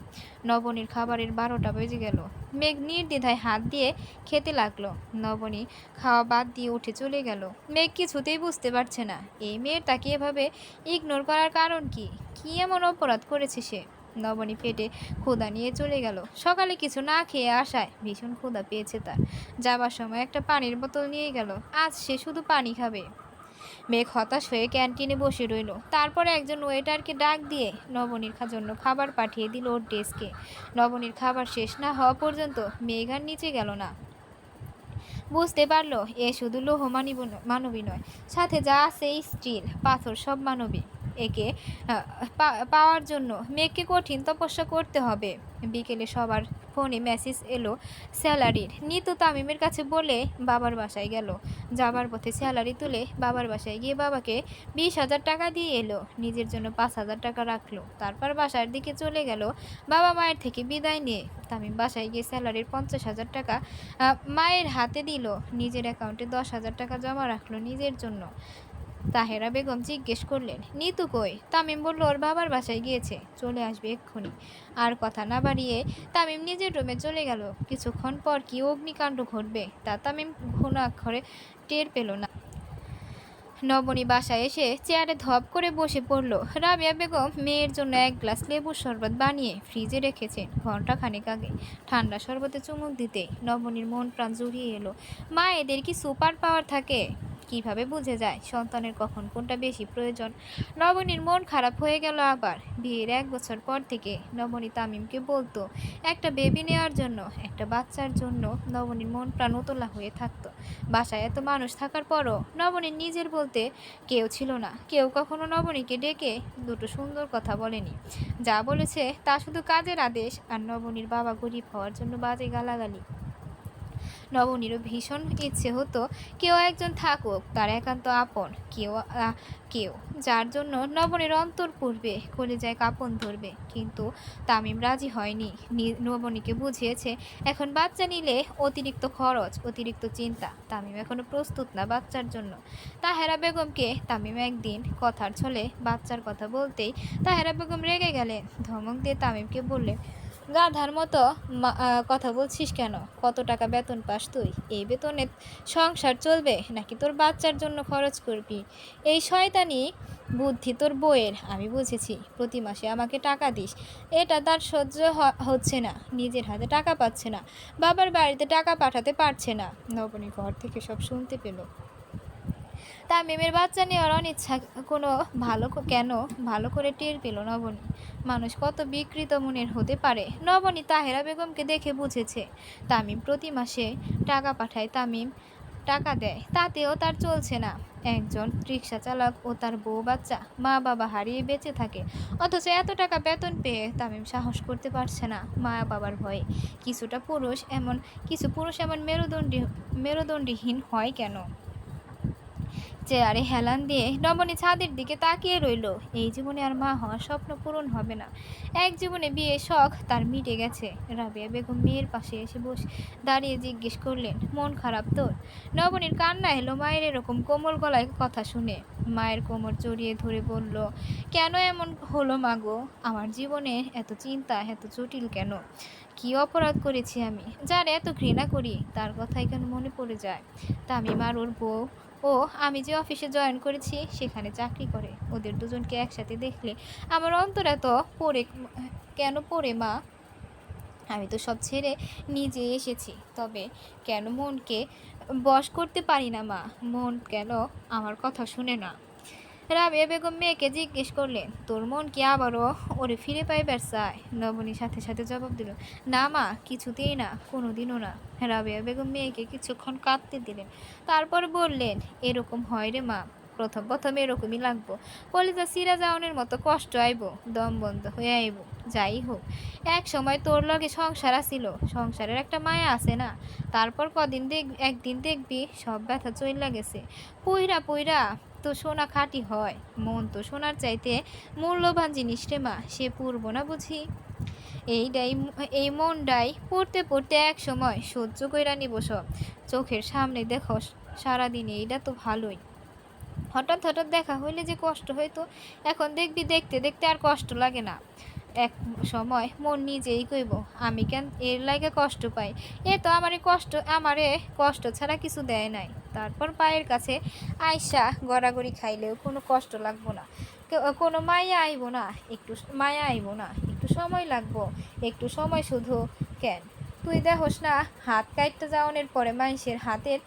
নবনীর খাবারের 12টা বেজে গেল। মেঘ নির্দ্বিধায় হাত দিয়ে খেতে লাগলো। নবনী খাওয়া বাদ দিয়ে উঠে চলে গেল। মেঘ কিছুতেই বুঝতে পারছে না এই মেয়ের তাকে এভাবে ইগনোর করার কারণ কি। কি এমন অপরাধ করেছে সে? নবনী পেটে ক্ষুধা নিয়ে চলে গেল। সকালে কিছু না খেয়ে আসায় ভীষণ ক্ষুধা পেয়েছে তার। যাবার সময় একটা পানির বোতল নিয়ে গেল। আজ সে শুধু পানি খাবে। মেঘ হতাশ হয়ে ক্যান্টিনে বসে রইল। তারপরে একজন ওয়েটারকে ডাক দিয়ে নবনীর জন্য খাবার পাঠিয়ে দিল ওর ডেস্কে। নবনীর খাবার শেষ না হওয়া পর্যন্ত মেঘ আর নিচে গেল না। বুঝতে পারলো এ শুধু লৌহ মানবী নয়, সাথে যা আছে স্টিল পাথর সব মানবী। একে পাওয়ার জন্য মেঘকে কঠিন তপস্যা করতে হবে। বিকেলে সবার ফোনে মেসেজ এলো স্যালারির। নিতু তামিমের কাছে বলে বাবার বাসায় গেল। যাবার পথে স্যালারি তুলে বাবার বাসায় গিয়ে বাবাকে 20,000 টাকা দিয়ে এলো। নিজের জন্য 5,000 টাকা রাখলো। তারপর বাসার দিকে চলে গেল বাবা মায়ের থেকে বিদায় নিয়ে। তামিম বাসায় গিয়ে স্যালারির 50,000 টাকা মায়ের হাতে দিল। নিজের অ্যাকাউন্টে 10,000 টাকা জমা রাখলো নিজের জন্য। তাহেরা বেগম জিজ্ঞেস করলেন, নিতু কই? তামিম বলল ওর বাবার বাসায় গিয়েছে, চলে আসবে এক্ষুনি। আর কথা না বাড়িয়ে তামিম নিজের রুমে চলে গেল। কিছুক্ষণ পর কি অগ্নিকাণ্ড ঘটবে তা তামিম কোনো অক্ষরে টের পেল না। নবনী বাসায় এসে চেয়ারে ধপ করে বসে পড়ল। রাবিয়া বেগম মেয়ের জন্য এক গ্লাস লেবুর শরবত বানিয়ে ফ্রিজে রেখেছেন ঘণ্টাখানেক আগে। ঠান্ডা শরবতে চুমুক দিতেই নবনীর মন প্রাণ জুড়িয়ে এলো। মা এদের কি সুপার পাওয়ার থাকে? কিভাবে বুঝে যায় সন্তানের কখন কোনটা বেশি প্রয়োজন? নবনীর মন খারাপ হয়ে গেল আবার। বিয়ের 1 বছর পর থেকে নবনী তামিমকে বলতো একটা বেবি নেওয়ার জন্য, একটা বাচ্চার জন্য নবনীর মন প্রাণ উতলা হয়ে থাকতো। বাসায় এত মানুষ থাকার পরও নবনীর নিজের বলতে কেউ ছিল না। কেউ কখনো নবনীকে ডেকে দুটো সুন্দর কথা বলেনি। যা বলেছে তা শুধু কাজের আদেশ আর নবনীর বাবা গরিব হওয়ার জন্য বাজে গালাগালি। নবনীরও ভীষণ ইচ্ছে হতো কেউ একজন থাকুক তার একান্ত আপন, কেউ যার জন্য নবনীর অন্তর পূর্বে কলিজায় কাঁপন ধরবে। কিন্তু তামিম রাজি হয়নি। নবনীকে বুঝিয়েছে এখন বাচ্চা নিলে অতিরিক্ত খরচ, অতিরিক্ত চিন্তা। তামিম এখনো প্রস্তুত না বাচ্চার জন্য। তাহেরা বেগমকে তামিম একদিন কথার ছলে বাচ্চার কথা বলতেই তাহেরা বেগম রেগে গেলেন। ধমক দিয়ে তামিমকে বললেন, গাধার মতো কথা বলছিস কেন? কত টাকা বেতন পাস তুই? এই বেতনে সংসার চলবে নাকি তোর বাচ্চার জন্য খরচ করবি? এই শয়তানি বুদ্ধি তোর বউয়ের আমি বুঝেছি। প্রতি মাসে আমাকে টাকা দিস, এটা তার সহ্য হচ্ছে না। নিজের হাতে টাকা পাচ্ছে না, বাবার বাড়িতে টাকা পাঠাতে পারছে না। নবনী ঘর থেকে সব শুনতে পেল। তামিমের বাচ্চা নেওয়ার অনিচ্ছা কেন ভালো করে টের পেল নবনী। মানুষ কত বিকৃত মনের হতে পারে। নবনী তাহেরা বেগমকে দেখে বুঝেছে তামিম প্রতি মাসে টাকা পাঠায়, তামিম টাকা দেয়, তাতেও তার চলছে না। একজন রিক্সা চালক ও তার বউ বাচ্চা মা বাবা হারিয়ে বেঁচে থাকে, অথচ এত টাকা বেতন পেয়ে তামিম সাহস করতে পারছে না মা বাবার ভয়ে। কিছু পুরুষ এমন মেরুদণ্ডহীন হয় কেন? চেয়ারে হেলান দিয়ে নবনী ছাদের দিকে তাকিয়ে রইল। এই জীবনে আর মা হওয়ার স্বপ্ন পূরণ হবে না। এক জীবনে বিয়ে শখ তার মিটে গেছে। রাবিয়া বেগম মেয়ের পাশে এসে দাঁড়িয়ে জিজ্ঞেস করলেন, মন খারাপ তোর? নবনীর কান্না এলো মায়ের এরকম কোমল গলায় কথা শুনে। মায়ের কোমর জড়িয়ে ধরে বলল, কেন এমন হলো মাগো? আমার জীবনে এত চিন্তা, এত জটিল কেন? কি অপরাধ করেছি আমি? যার এত ঘৃণা করি তার কথাই কেন মনে পড়ে যায়? তামিম আর ওর বউ ও আমি যে অফিসে জয়েন করেছি সেখানে চাকরি করে। ওদের দুজনকে একসাথে দেখলে আমার অন্তর এত পড়ে মা। আমি তো সব ছেড়ে নিজে এসেছি, তবে কেন মনকে বশ করতে পারি না মা? মন কেন আমার কথা শুনে না? রাবিয়া বেগম মেয়েকে জিজ্ঞেস করলেন, তোর মন কি আবারও ওরে ফিরে পাইবার চায়? নবনীর সাথে সাথে জবাব দিল, না মা, কিছুতেই না, কোনোদিনও না। রাবিয়া বেগম মেয়েকে কিছুক্ষণ কাঁদতে দিলেন। তারপর বললেন, এরকম হয় রে মা, প্রথম প্রথম এরকমই লাগবো, কলিজা সিরা যাওনের মতো কষ্ট আইব, দম বন্ধ হয়ে আইব। যাই হোক, এক সময় তোর লগে সংসার আসিল, সংসারের একটা মায়া আছে না। তারপর একদিন দেখবি সব ব্যথা চইলা গেছে। পইরা পইরা তো সোনা খাঁটি হয়, মন তো সোনার চাইতে মূল্যবান জিনিস রে মা, সে পূর্ব না বুঝি। এইটাই এই মনটাই পড়তে পড়তে এক সময় সহ্য কইরা নিব সব। চোখের সামনে দেখো সারাদিন, এইটা তো ভালোই। হঠাৎ হঠাৎ দেখা হইলে যে কষ্ট হইতো, এখন দেখবি দেখতে দেখতে আর কষ্ট লাগে না। এক সময় মন নিজেই কইব, আমি কেন এর লাগে কষ্ট পাই, এ তো আমারে কষ্ট ছাড়া কিছু দেয় নাই। তারপর পায়ের কাছে আইসা গড়াগড়ি খাইলেও কোনো কষ্ট লাগবো না, কোনো মায়া আইব না, একটু মায়া আইব না, একটু সময় লাগবো, একটু সময় শুধু। কেন তুই দেখোস না, হাত কাটতে যাওয়ানোর পরে মানুষের হাতের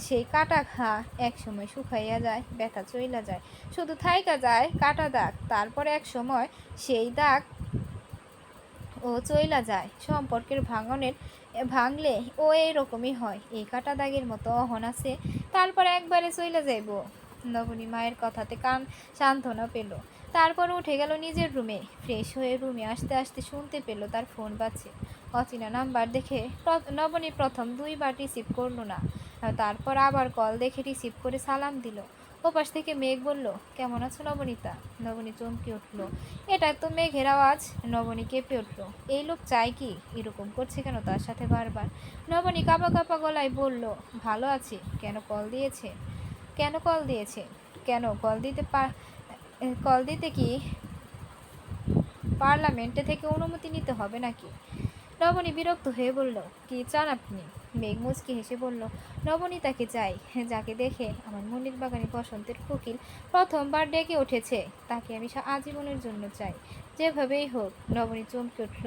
সেই কাটা ঘা এক সময় শুকাইয়া যায়, ব্যথা চইলা যায়, শুধু থাইকা যায় কাটা দাগ। তারপর এক সময় সেই দাগ ও চইলা যায়। সম্পর্কের ভাঙলে ও এইরকমই হয়, এই কাটা দাগের মতো অহন আছে, তারপর একবারে চইলা যাইব। নবনী মায়ের কথাতে কান সান্ত্বনা পেল। তারপর উঠে গেল নিজের রুমে। ফ্রেশ হয়ে রুমে আসতে আসতে শুনতে পেল তার ফোন বাজছে। অচেনা নাম্বার দেখে নবনী প্রথম 2বার রিসিভ করলো না, তারপর আবার কল দেখে রিসিভ করে সালাম দিল। ওপাশ থেকে মেঘ বলল, কেমন আছো নবনীতা? নবনী চমকে উঠল, এটা তো মেঘের আওয়াজ। নবনী কেঁপে উঠল, এই লোক চাই কি, এরকম করছে কেন তার সাথে বারবার? নবনী কাঁপা কাঁপা গলায় বলল, ভালো আছি। কেন কল দিয়েছে? কেন কল দিয়েছে? কেন কল দিতে কি পার্লামেন্টে থেকে অনুমতি নিতে হবে নাকি? নবনী বিরক্ত হয়ে বলল, কি চান আপনি? মেঘ মুচকি হেসে বলল, নবনীতাকে চাই, যাকে দেখে আমার মনির বাগানে বসন্তের কোকিল প্রথমবার ডেকে উঠেছে, তাকে আমি আজীবনের জন্য চাই, যেভাবেই হোক। নবনী চমকে উঠল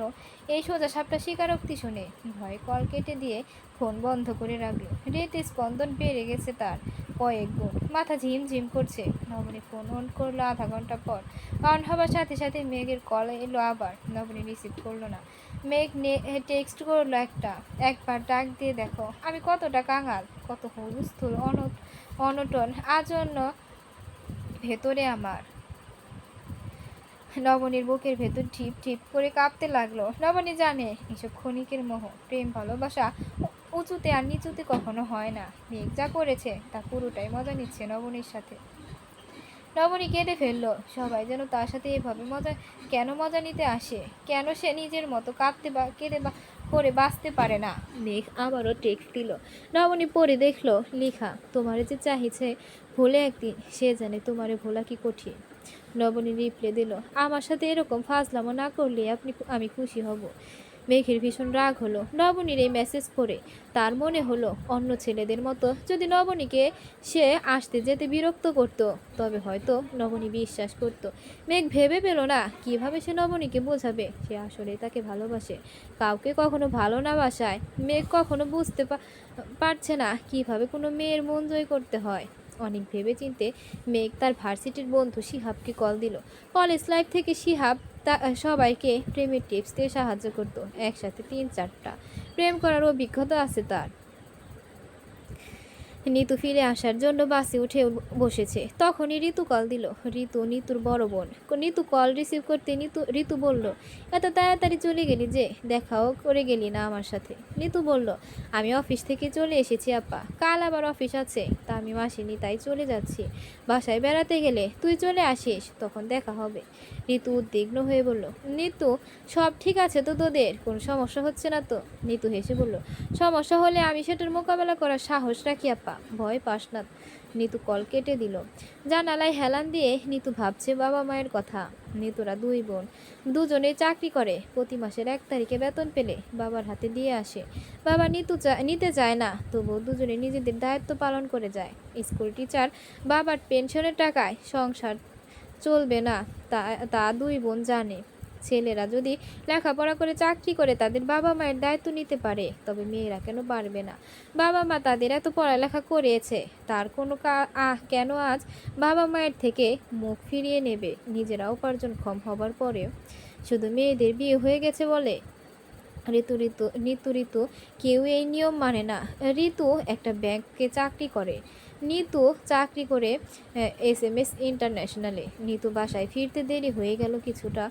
এই সোজা সাপটা স্বীকারোক্তি শুনে। ভয়ে কল কেটে দিয়ে ফোন বন্ধ করে রাখলো। হৃদস্পন্দন বেড়ে গেছে তার কয়েক গুণ, মাথা ঝিমঝিম করছে। নবনী ফোন অন করলো আধা ঘন্টা পর। অন হবার সাথে সাথে মেঘের কল এলো আবার। নবনী রিসিভ করলো না। মেঘ টেক্সট করলো একবার ডাক দিয়ে দেখো আমি কতটা কাঙাল, কত হুলস্থুল অনটন আজন্য ভেতরে আমার। নবনীর বুকের ভেতর ঠিপ ঠিপ করে কাঁপতে লাগলো। নবনী জানে এসব ক্ষণিকের মোহ, প্রেম ভালোবাসা উঁচুতে আর নিচুতে কখনো হয় না। মেঘ যা করেছে তা পুরোটাই মজা নিচ্ছে নবনীর সাথে। নবনী কেঁদে ফেললো। সবাই যেন তার সাথে এভাবে মজা নিতে আসে, কেন সে নিজের মতো কেঁদে করে বাঁচতে পারে না। মেঘ আবারও টেক্সট দিল। নবনী পড়ে দেখলো লিখা, তোমারে যে চাহিছে ভুলে একদিন, সে জানে তোমারে ভোলা কি কঠিন। নবনী রিপ্লে দিল, আমার সাথে এরকম ফাজলামো না করলে আমি খুশি হব। মেঘের ভীষণ রাগ হলো নবনীর এই মেসেজ পড়ে। তার মনে হলো অন্য ছেলেদের মতো যদি নবনীকে সে আসতে যেতে বিরক্ত করত, তবে হয়তো নবনী বিশ্বাস করত। মেঘ ভেবে পেল না কিভাবে সে নবনীকে বোঝাবে সে আসলে তাকে ভালোবাসে। কাউকে কখনো ভালো না বাসায় মেঘ কখনো বুঝতে পারছে না কিভাবে কোনো মেয়ের মন জয় করতে হয়। অনেক ভেবে চিনতে মেঘ তার ভার্সিটির বন্ধু শিহাবকে কল দিল। কলেজ লাইফ থেকে শিহাব সবাইকে প্রেমের টিপস দিয়ে সাহায্য করতো। একসাথে 3-4টা প্রেম করার অভিজ্ঞতা আছে তার। নিতু ফিরে আসার জন্য বাসে উঠে বসেছে, তখনই ঋতু কল দিল। নিতুর বড় বোন। নিতু কল রিসিভ করতে ঋতু বলল, এত তাড়াতাড়ি চলে গেলি যে, দেখাও করে গেলি না আমার সাথে। নিতু বলল, আমি অফিস থেকে চলে এসেছি আপা, কাল আবার অফিস আছে, তা আমি আসিনি তাই চলে যাচ্ছি। বাসায় বেড়াতে গেলে তুই চলে আসিস, তখন দেখা হবে। ঋতু উদ্বিগ্ন হয়ে বলল, নিতু সব ঠিক আছে তো, তোদের কোনো সমস্যা হচ্ছে না তো? নিতু হেসে বলল, সমস্যা হলে আমি সেটার মোকাবেলা করার সাহস রাখি আপা, ভয় পাস না। নিতু কল কেটে দিল। জানালায় হেলান দিয়ে নিতু ভাবছে বাবা মায়ের কথা। নিতুরা 2 বোন, দুজনেই চাকরি করে, প্রতি মাসের 1 তারিখে বেতন পেলে বাবার হাতে দিয়ে আসে। বাবা নিতে চায় না, তবুও দুজনে নিজেদের দায়িত্ব পালন করে যায়। স্কুল টিচার, বাবার পেনশনের টাকায় সংসার চলবে না, তা 2 বোন জানে। ছেলেরা যদি লেখাপড়া করে চাকরি করে তাদের বাবা মায়ের দায়িত্ব নিতে পারে, তবে মেয়েরা কেন পারবে না? বাবা মা তাদের এত পড়ালেখা করিয়েছে, তার কোনো কেন আজ বাবা মায়ের থেকে মুখ ফিরিয়ে নেবে, নিজেরা উপার্জনক্ষম হবার পরেও? শুধু মেয়েদের বিয়ে হয়ে গেছে বলে ঋতু কেউ এই নিয়ম মানে না। ঋতু একটা ব্যাংকে চাকরি করে, নিতু চাকরি করে SMS ইন্টারন্যাশনালে। নিতু বাসায় ফিরতে দেরি হয়ে গেল কিছুটা।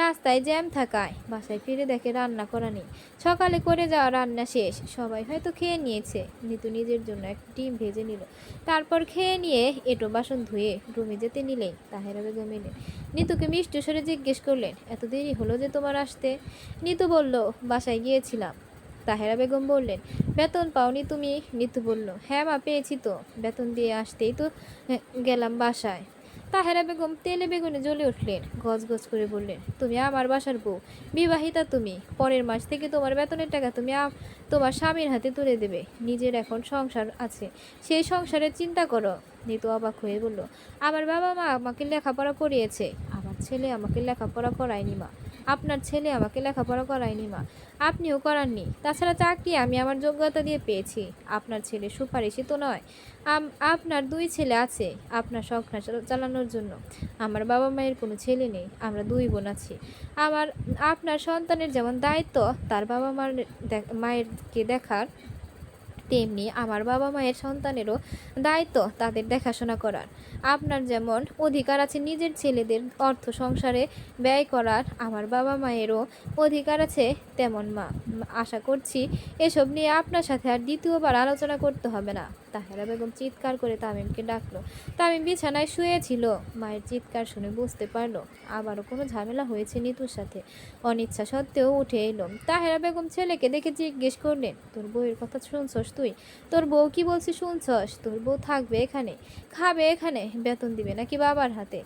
রাস্তায় জ্যাম থাকায় বাসায় ফিরে দেখে রান্না করা নেই। সকালে করে যাওয়া রান্না শেষ, সবাই হয়তো খেয়ে নিয়েছে। নিতু নিজের জন্য একটা ডিম ভেজে নিল, তারপর খেয়ে নিয়ে এঁটো বাসন ধুয়ে রুমে যেতে নিলেই তাহেরা বেগম এলেন। নিতুকে মিষ্টি স্বরে জিজ্ঞেস করলেন, এত দেরি হলো যে তোমার আসতে? নিতু বলল, বাসায় গিয়েছিলাম। তাহেরা বেগম বললেন, বেতন পাওনি তুমি? নিতু বলল, হ্যাঁ মা, পেয়েছি তো। বেতন দিয়ে আসতেই তো গেলাম বাসায়। তাহেরা বেগম তেলে বেগুনে জ্বলে উঠলেন, গজগজ করে বললেন, তুমি আমার বাসার বউ, বিবাহিতা তুমি। পরের মাস থেকে তোমার বেতনের টাকা তুমি তোমার স্বামীর হাতে তুলে দেবে। নিজের এখন সংসার আছে, সেই সংসারের চিন্তা করো। নিতু অবাক হয়ে বলল, আমার বাবা মা আমাকে লেখাপড়া করিয়েছে, আমার ছেলে আমাকে লেখাপড়া করায়নি মা। আপনার ছেলে আমাকে লেখাপড়া করায়নি মা, আপনিও করাননি। তাছাড়া চাকরি আমি আমার যোগ্যতা দিয়ে পেয়েছি, আপনার ছেলে সুপারিশই তো নয়। আপনার দুই ছেলে আছে আপনার সংসার চালানোর জন্য, আমার বাবা মায়ের কোনো ছেলে নেই, আমরা দুই বোন আছি। আপনার সন্তানের যেমন দায়িত্ব তার বাবা মায়েরকে দেখার, তেমনি আমার বাবা মায়ের সন্তানেরও দায়িত্ব তাদের দেখাশোনা করার। আপনার যেমন অধিকার আছে নিজের ছেলেদের অর্থ সংসারে ব্যয় করার, আমার বাবা মায়েরও অধিকার আছে তেমন মা। আশা করছি এসব নিয়ে আপনার সাথে আর দ্বিতীয়বার আলোচনা করতে হবে না। তাহেরা বেগম চিৎকার করে তামিমকে ডাকলো। তামিম বিছানায় শুয়েছিল। মায়ের চিৎকার শুনে বুঝতে পারলো আবারও কোনো ঝামেলা হয়েছে নিতুর সাথে। অনিচ্ছা সত্ত্বেও উঠে এলো। তাহেরা বেগম ছেলেকে দেখে জিজ্ঞেস করলেন, তোর বউয়ের কথা শুনছস তুই? তোর বউ কি বলছে শুনছস? তোর বউ থাকবে এখানে, খাবে এখানে, বেতন দিবে নাকি বাবার হাতে?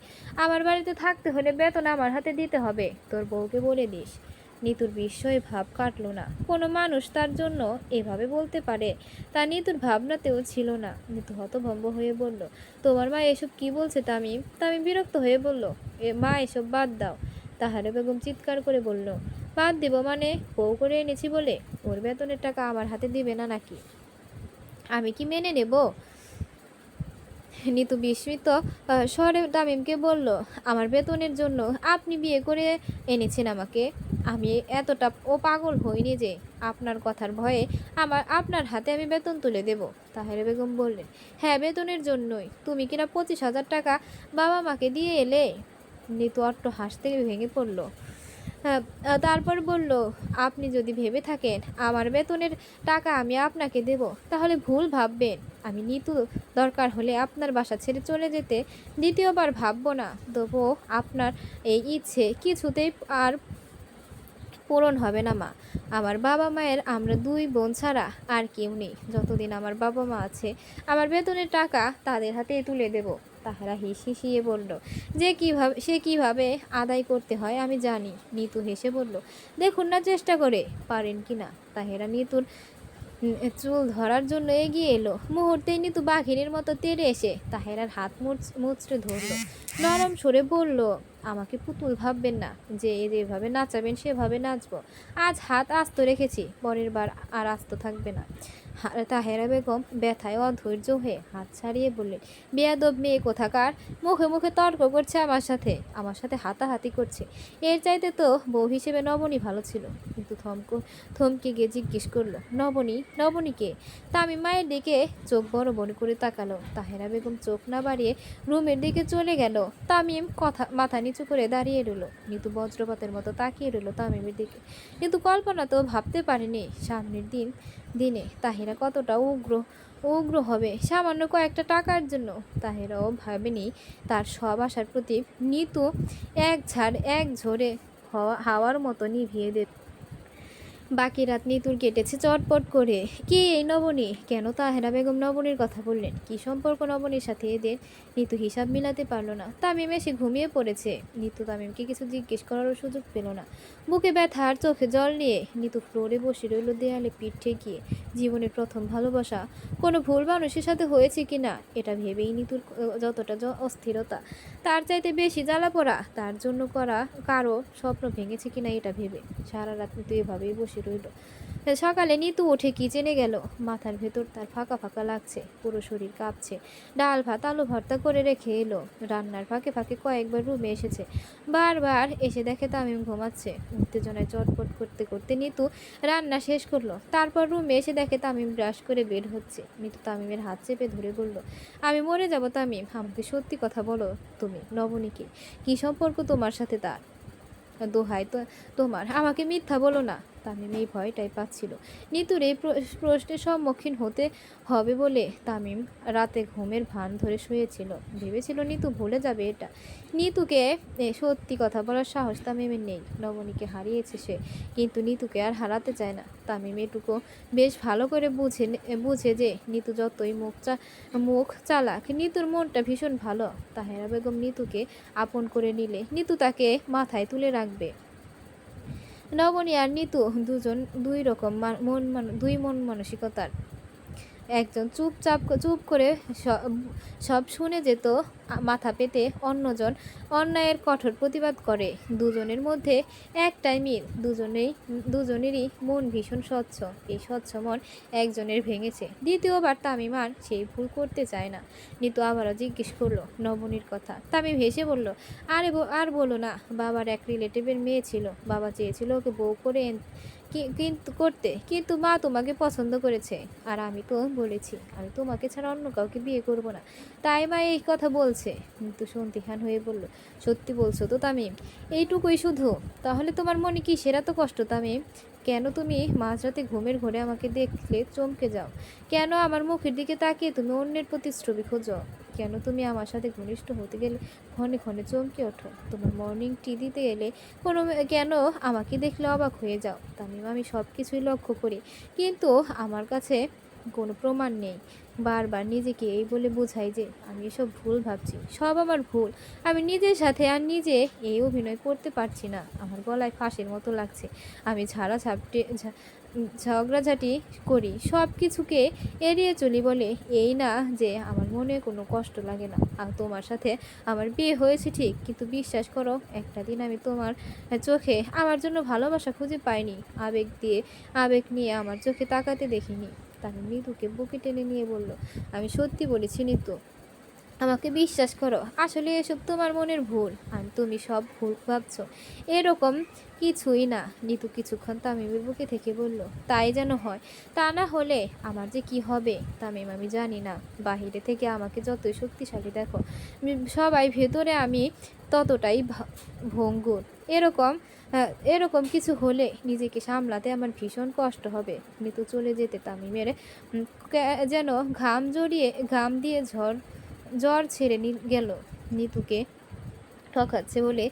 আমার বাড়িতে থাকতে হলে বেতন আমার হাতে দিতে হবে, তোর বউকে বলে দিস। নিতুর বিস্ময় ভাব কাটল না। কোনো মানুষ তার জন্য এভাবে বলতে পারে, তা নিতুর ভাবনাতেও ছিল না। নিতু হতভম্ব হয়ে বলল, তোমার মা এসব কি বলছে তামিম? তামিম বিরক্ত হয়ে বলল, মা এসব বাদ দাও। তাহারা বেগম চিৎকার করে বলল, বাদ দিব মানে? বউ করে এনেছি বলে ওর বেতনের টাকা আমার হাতে দিবে না নাকি? আমি কি মেনে নেব? নিতু বিস্মিত স্বরে তামিমকে বলল, আমার বেতনের জন্য আপনি বিয়ে করে এনেছেন আমাকে? আমি এতটা পাগল হইনি যে আপনার কথার ভয়ে আপনার হাতে আমি বেতন তুলে দেব। তাহেরা বেগম বললেন, হ্যাঁ, বেতনের জন্যই। তুমি কিনা 25,000 টাকা বাবা মাকে দিয়ে এলে। নিতু অট্ট হাসতে ভেঙে পড়ল। তারপর বলল, আপনি যদি ভেবে থাকেন আমার বেতনের টাকা আমি আপনাকে দেব, তাহলে ভুল ভাববেন। আমি নিতু দরকার হলে আপনার বাসা ছেড়ে চলে যেতে দ্বিতীয়বার ভাববো না। তবুও আপনার এই ইচ্ছে কিছুতেই আর পূরণ হবে না মা। আমার বাবা মায়ের আমরা দুই বোন ছাড়া আর কেউ নেই। যতদিন আমার বাবা মা আছে আমার বেতনের টাকা তাদের হাতে তুলে দেব। তাহারা হিসিয়ে বলল, সে কিভাবে আদায় করতে হয় আমি জানি। নিতু হেসে বলল, দেখুন না চেষ্টা করে পারেন কিনা। তাহেরা নিতুর চুল ধরার জন্য এগিয়ে এলো। মুহূর্তেই নিতু বাঘিনীর মতো তেড়ে এসে তাহেরার হাত মুচড়ে ধরল। নরম সরে বলল, আমাকে পুতুল ভাববেন না যে যেভাবে নাচাবেন সেভাবে নাচবো। আজ হাত আস্ত রেখেছি, পরের বার আর আস্ত থাকবে না। তাহেরা বেগম ব্যথায় অধৈর্য হয়ে হাত ছাড়িয়ে বললেন, বেয়াদব মেয়ে কোথাকার, মুখে মুখে তর্ক করছে আমার সাথে হাতাহাতি করছে। এর চাইতে তো বউ হিসেবে নবনী ভালো ছিল। কিন্তু থমকে গিয়ে জিজ্ঞেস করলো, নবনী কে? তামিম মায়ের দিকে চোখ বড় বড় করে তাকালো। তাহেরা বেগম চোখ না বাড়িয়ে রুমের দিকে চলে গেল। তামিম মাথা নিচু করে দাঁড়িয়ে রইল। নিতু বজ্রপাতের মতো তাকিয়ে রইল তামিমের দিকে। কিন্তু কল্পনা তো ভাবতে পারেনি সামনের দিনে তাহেরা কতটা উগ্র হবে সামান্য কয়েকটা টাকার জন্য। তাহেরাও ভাবেনি তার সব আশার প্রদীপ নিতু এক ঝরে হাওয়ার মতো নিভিয়ে দেবে। বাকি রাত নিতুর কেটেছে চটপট করে। কি এই নবনী? কেন তাহেরা বেগম নবনীর কথা বললেন? কি সম্পর্ক নবনীর সাথে এদের? নিতু হিসাব মিলাতে পারল না। তামিম এসে ঘুমিয়ে পড়েছে। নিতু তামিমকে কিছু জিজ্ঞেস করারও সুযোগ পেল না। বুকে ব্যথা আর চোখে জল নিয়ে নিতু ফ্লোরে বসে রইল, দেয়ালে পিঠ ঠেকিয়ে। জীবনের প্রথম ভালোবাসা কোনো ভুল মানুষের সাথে হয়েছে কিনা এটা ভেবেই নিতুর যতটা অস্থিরতা। তার চাইতে বেশি জ্বালা পোড়া তার জন্য করা কারো স্বপ্ন ভেঙেছে কিনা এটা ভেবে। সারা রাত নিতু এভাবেই বসে রইল। সকালে নিতু উঠে কিচেনে গেল। মাথার ভেতর তার ফাঁকা ফাঁকা লাগছে, পুরো শরীর কাঁপছে। ডাল ভাত আলু ভর্তা করে রেখে এলো। রান্নার ফাঁকে ফাঁকে কয়েকবার রুমে এসেছে। বারবার এসে দেখে তামিম ঘুমাচ্ছে। উত্তেজনায় চটপট করতে করতে নিতু রান্না শেষ করলো। তারপর রুমে এসে দেখে তামিম ব্রাশ করে বের হচ্ছে। নিতু তামিমের হাত চেপে ধরে বলল, আমি মরে যাব তামিম, আমাকে সত্যি কথা বলো। তুমি নবনীকে, কি সম্পর্ক তোমার সাথে তার? দোহাই তো তোমার, আমাকে মিথ্যা বলো না। তামিম এই ভয়টাই পাচ্ছিল নিতুর এই প্রশ্নের সম্মুখীন হতে হবে বলে। তামিম রাতে ঘুমের ভান ধরে শুয়েছিল, ভেবেছিল নিতু ভুলে যাবে এটা। নিতুকে সত্যি কথা বলার সাহস তামিমের নেই। নবনীকে হারিয়েছে সে, কিন্তু নিতুকে আর হারাতে চায় না। তামিম এটুকু বেশ ভালো করে বুঝে যে নিতু যতই মুখ চালাক, নিতুর মনটা ভীষণ ভালো। তাহেরা বেগম নিতুকে আপন করে নিলে নিতু তাকে মাথায় তুলে রাখবে। নবনী আর নিতু দুজন দুই মন মানসিকতার। একজন চুপ করে সব শুনে যেত মাথা পেতে, অন্যজন অন্যায়ের কঠোর প্রতিবাদ করে। দুজনের মধ্যে একটাই মিল, দুজনেরই মন ভীষণ স্বচ্ছ। এই স্বচ্ছ মন একজনের ভেঙেছে, দ্বিতীয়বার তামিম আর সেই ভুল করতে চায় না। নিতু আবারও জিজ্ঞেস করলো নবনীর কথা। তামিম হেসে বলল, আর বলো না, বাবার এক রিলেটিভের মেয়ে ছিল। বাবা চেয়েছিল ওকে বউ করে কিন্তু মা তোমাকে পছন্দ করেছে। আর আমি তো বলেছি আমি তোমাকে ছাড়া অন্য কাউকে বিয়ে করব না, তাই মা এই কথা বলছে। কিন্তু সন্দিহান হয়ে বলল, সত্যি বলছো তো তামিম? এইটুকুই শুধু? তাহলে তোমার মনে কি সেরা তো কষ্ট তামিম? কেন তুমি মাঝরাতে ঘুমের ঘোরে আমাকে দেখলে চমকে যাও? কেন আমার মুখের দিকে তাকিয়ে তুমি অন্যের প্রতিশ্রুতি খোঁজো? কেন তুমি আমার সাথে ঘনিষ্ঠ হতে গেলে ক্ষণে ক্ষণে চমকে ওঠো? তোমার মর্নিং টি দিতে এলে কেন আমাকে দেখলে অবাক হয়ে যাও? তামিম, আমি সব কিছুই লক্ষ্য করি, কিন্তু আমার কাছে কোনো প্রমাণ নেই। বারবার নিজেকে এই বলে বোঝাই যে আমি এসব ভুল ভাবছি, সব আমার ভুল। আমি নিজের সাথে আর নিজে এই অভিনয় করতে পারছি না। আমার গলায় ফাঁসের মতো লাগছে। আমি ঝগড়াঝাটি করি, সব কিছুকে এড়িয়ে চলি বলে এই না যে আমার মনে কোনো কষ্ট লাগে না। আর তোমার সাথে আমার বিয়ে হয়েছে ঠিক, কিন্তু বিশ্বাস করো, একটা দিন আমি তোমার চোখে আমার জন্য ভালোবাসা খুঁজে পাইনি। আবেগ নিয়ে আমার চোখে তাকাতে দেখিনি। তাকে নিতুকে বুকে টেনে নিয়ে বলল, আমি সত্যি বলেছি নিতু, আমাকে বিশ্বাস করো। আসলে এসব তোমার মনের ভুল, আর তুমি সব ভুল ভাবছো। এরকম কিছুই না। নিতু কিছুক্ষণ তামিমের বুকে থেকে বলল, তাই যেন হয়। তা না হলে আমার যে কি হবে তামিম, আমি জানি না। বাহিরে থেকে আমাকে যতই শক্তিশালী দেখো, সবাই ভেতরে আমি ততটাই ভঙ্গুর। এরকম কিছু হলে নিজেকে সামলাতে আমার ভীষণ কষ্ট হবে। নিতু চলে যেতে তামিমের যেন ঘাম দিয়ে জ্বর ছেড়ে গেল। নিতুকে ঠকাচ্ছে বলে